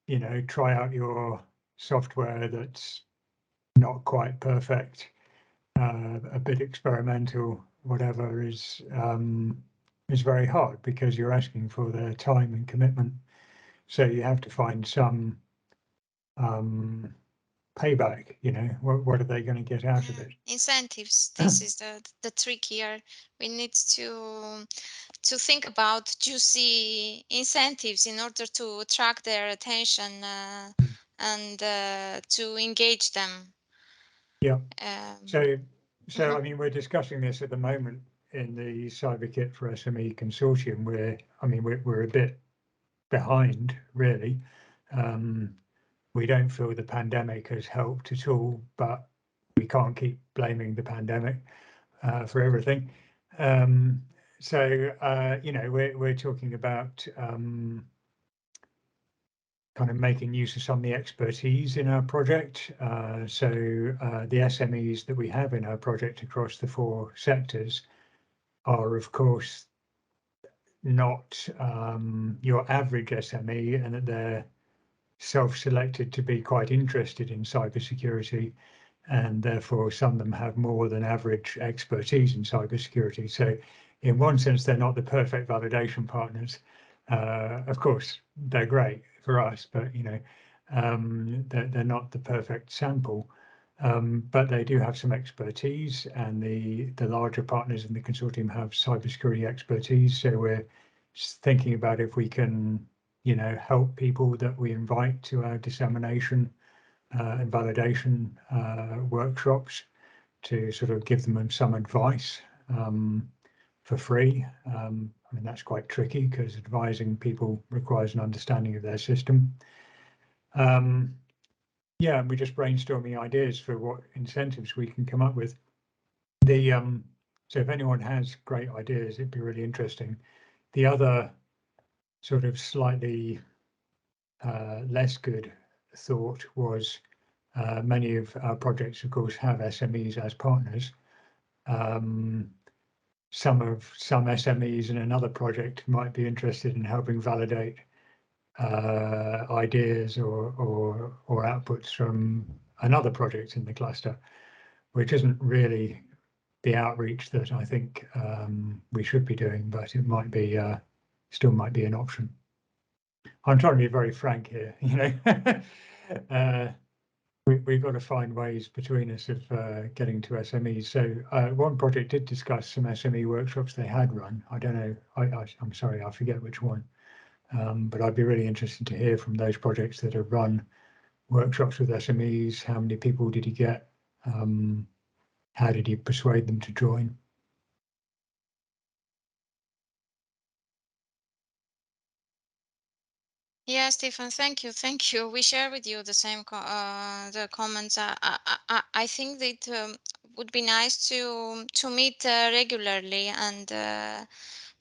you know, try out your software that's not quite perfect, a bit experimental, whatever, is very hard because you're asking for their time and commitment. So you have to find some payback, you know, what are they going to get out of it? Incentives. This is the trick here. We need to think about juicy incentives in order to attract their attention and to engage them. Yeah. So I mean, we're discussing this at the moment in the CyberKit for SME consortium, where I mean we're a bit behind, really. We don't feel the pandemic has helped at all, but we can't keep blaming the pandemic for everything. So you know, we're talking about kind of making use of some of the expertise in our project. So the SMEs that we have in our project across the 4 sectors are, of course, not your average SME, and that they're self-selected to be quite interested in cybersecurity, and therefore some of them have more than average expertise in cybersecurity. So in one sense, they're not the perfect validation partners. Of course, they're great for us, but you know, they're not the perfect sample. But they do have some expertise, and the larger partners in the consortium have cybersecurity expertise. So we're thinking about if we can, you know, help people that we invite to our dissemination and validation workshops to sort of give them some advice for free. I mean, that's quite tricky because advising people requires an understanding of their system. Yeah, and we're just brainstorming ideas for what incentives we can come up with. So if anyone has great ideas, it'd be really interesting. The other sort of slightly less good thought was many of our projects, of course, have SMEs as partners. Some SMEs in another project might be interested in helping validate ideas or outputs from another project in the cluster, which isn't really the outreach that I think we should be doing, but it might be still might be an option. I'm trying to be very frank here, you know. We've got to find ways between us of getting to SMEs. So one project did discuss some SME workshops they had run. I don't know, I'm sorry, I forget which one. But I'd be really interested to hear from those projects that have run workshops with SMEs. How many people did he get? How did he persuade them to join? Yeah, Stephen, thank you. Thank you. We share with you the same the comments. I think that would be nice to meet regularly and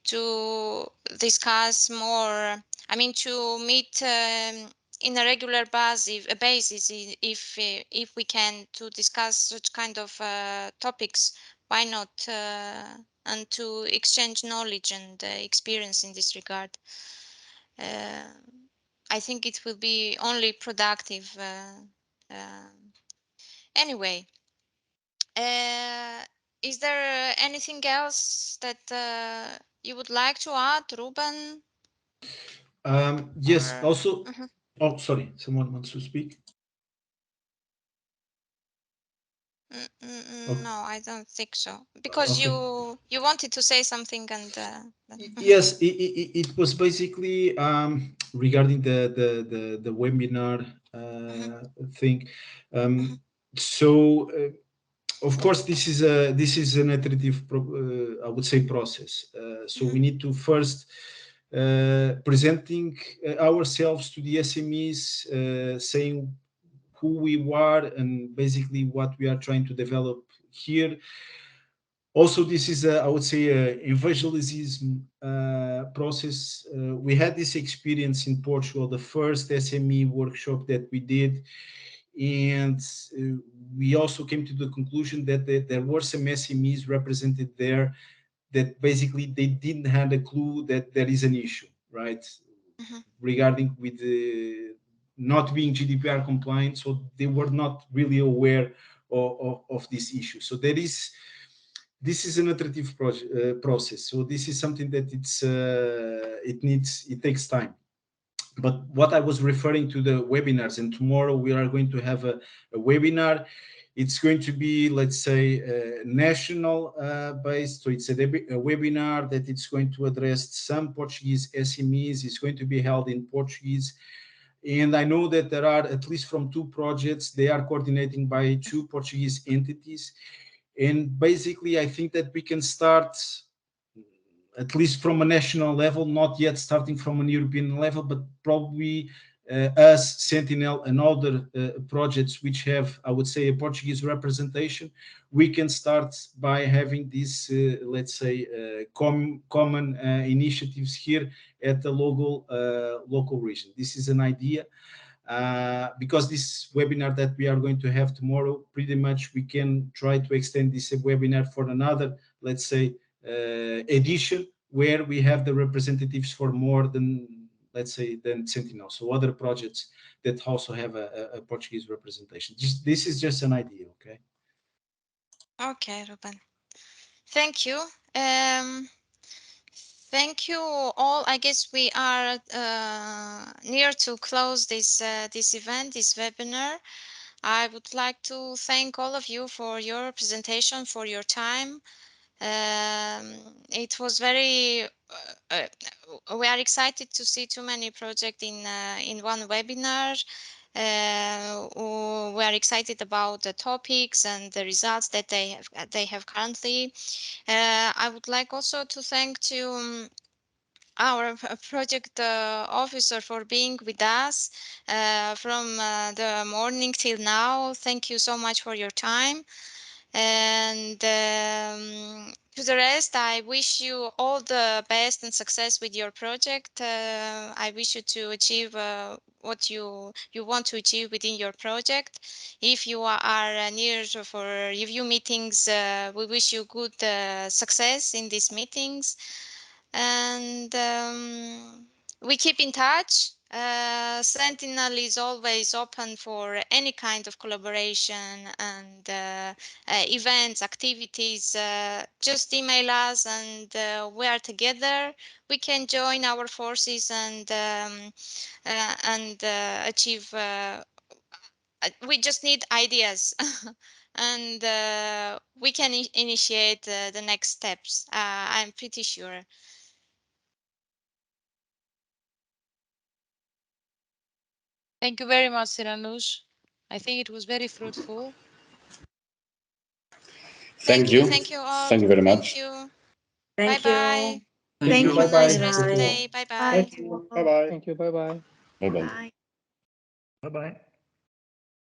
to discuss more. I mean, to meet in a regular basis if we can, to discuss such kind of topics. Why not? And to exchange knowledge and experience in this regard. I think it will be only productive. Anyway, is there anything else that you would like to add, Ruben? Yes, Or- also, Mhm. oh, sorry, someone wants to speak. Okay. No, I don't think so. Because Okay. you wanted to say something and Yes, it was basically regarding the webinar thing. So of course this is an iterative I would say process. So we need to first presenting ourselves to the SMEs, saying who we are and basically what we are trying to develop here. Also, this is I would say a evangelism process. We had this experience in Portugal, the first SME workshop that we did, and we also came to the conclusion that there were some SMEs represented there that basically they didn't have a clue that there is an issue, right? Regarding with the not being GDPR compliant, so they were not really aware of this issue. So this is an iterative process. So this is something that it takes time. But what I was referring to the webinars, and tomorrow we are going to have a webinar. It's going to be, let's say, national based. So it's a webinar that it's going to address some Portuguese SMEs. It's going to be held in Portuguese. And I know that there are, at least from 2 projects, they are coordinating by 2 Portuguese entities. And basically, I think that we can start at least from a national level, not yet starting from an European level, but probably us, Sentinel, and other projects which have, I would say, a Portuguese representation, we can start by having these, let's say, common initiatives here at the local region. This is an idea. Because this webinar that we are going to have tomorrow, pretty much we can try to extend this webinar for another, let's say, edition where we have the representatives for more than, let's say, than Sentinel. So other projects that also have a Portuguese representation. This is just an idea, okay? Okay, Ruben. Thank you. Thank you all. I guess we are near to close this event, this webinar. I would like to thank all of you for your presentation, for your time. It was very. We are excited to see too many projects in one webinar. We are excited about the topics and the results that they have currently. I would like also to thank our project officer for being with us from the morning till now. Thank you so much for your time. And to the rest, I wish you all the best and success with your project. I wish you to achieve what you want to achieve within your project. If you are near for review meetings, we wish you good success in these meetings. And we keep in touch. Sentinel is always open for any kind of collaboration and events, activities. Just email us and we are together. We can join our forces and achieve. We just need ideas. And we can initiate the next steps. I'm pretty sure. Thank you very much, Cyranous. I think it was very fruitful. Thank you. Thank you all. Thank you very much. Thank you. Thank Bye-bye. you. Thank you. Have a nice Bye-bye. rest of the day. Bye-bye. Thank you. Bye-bye. Thank you. Bye-bye. Bye-bye. Bye-bye.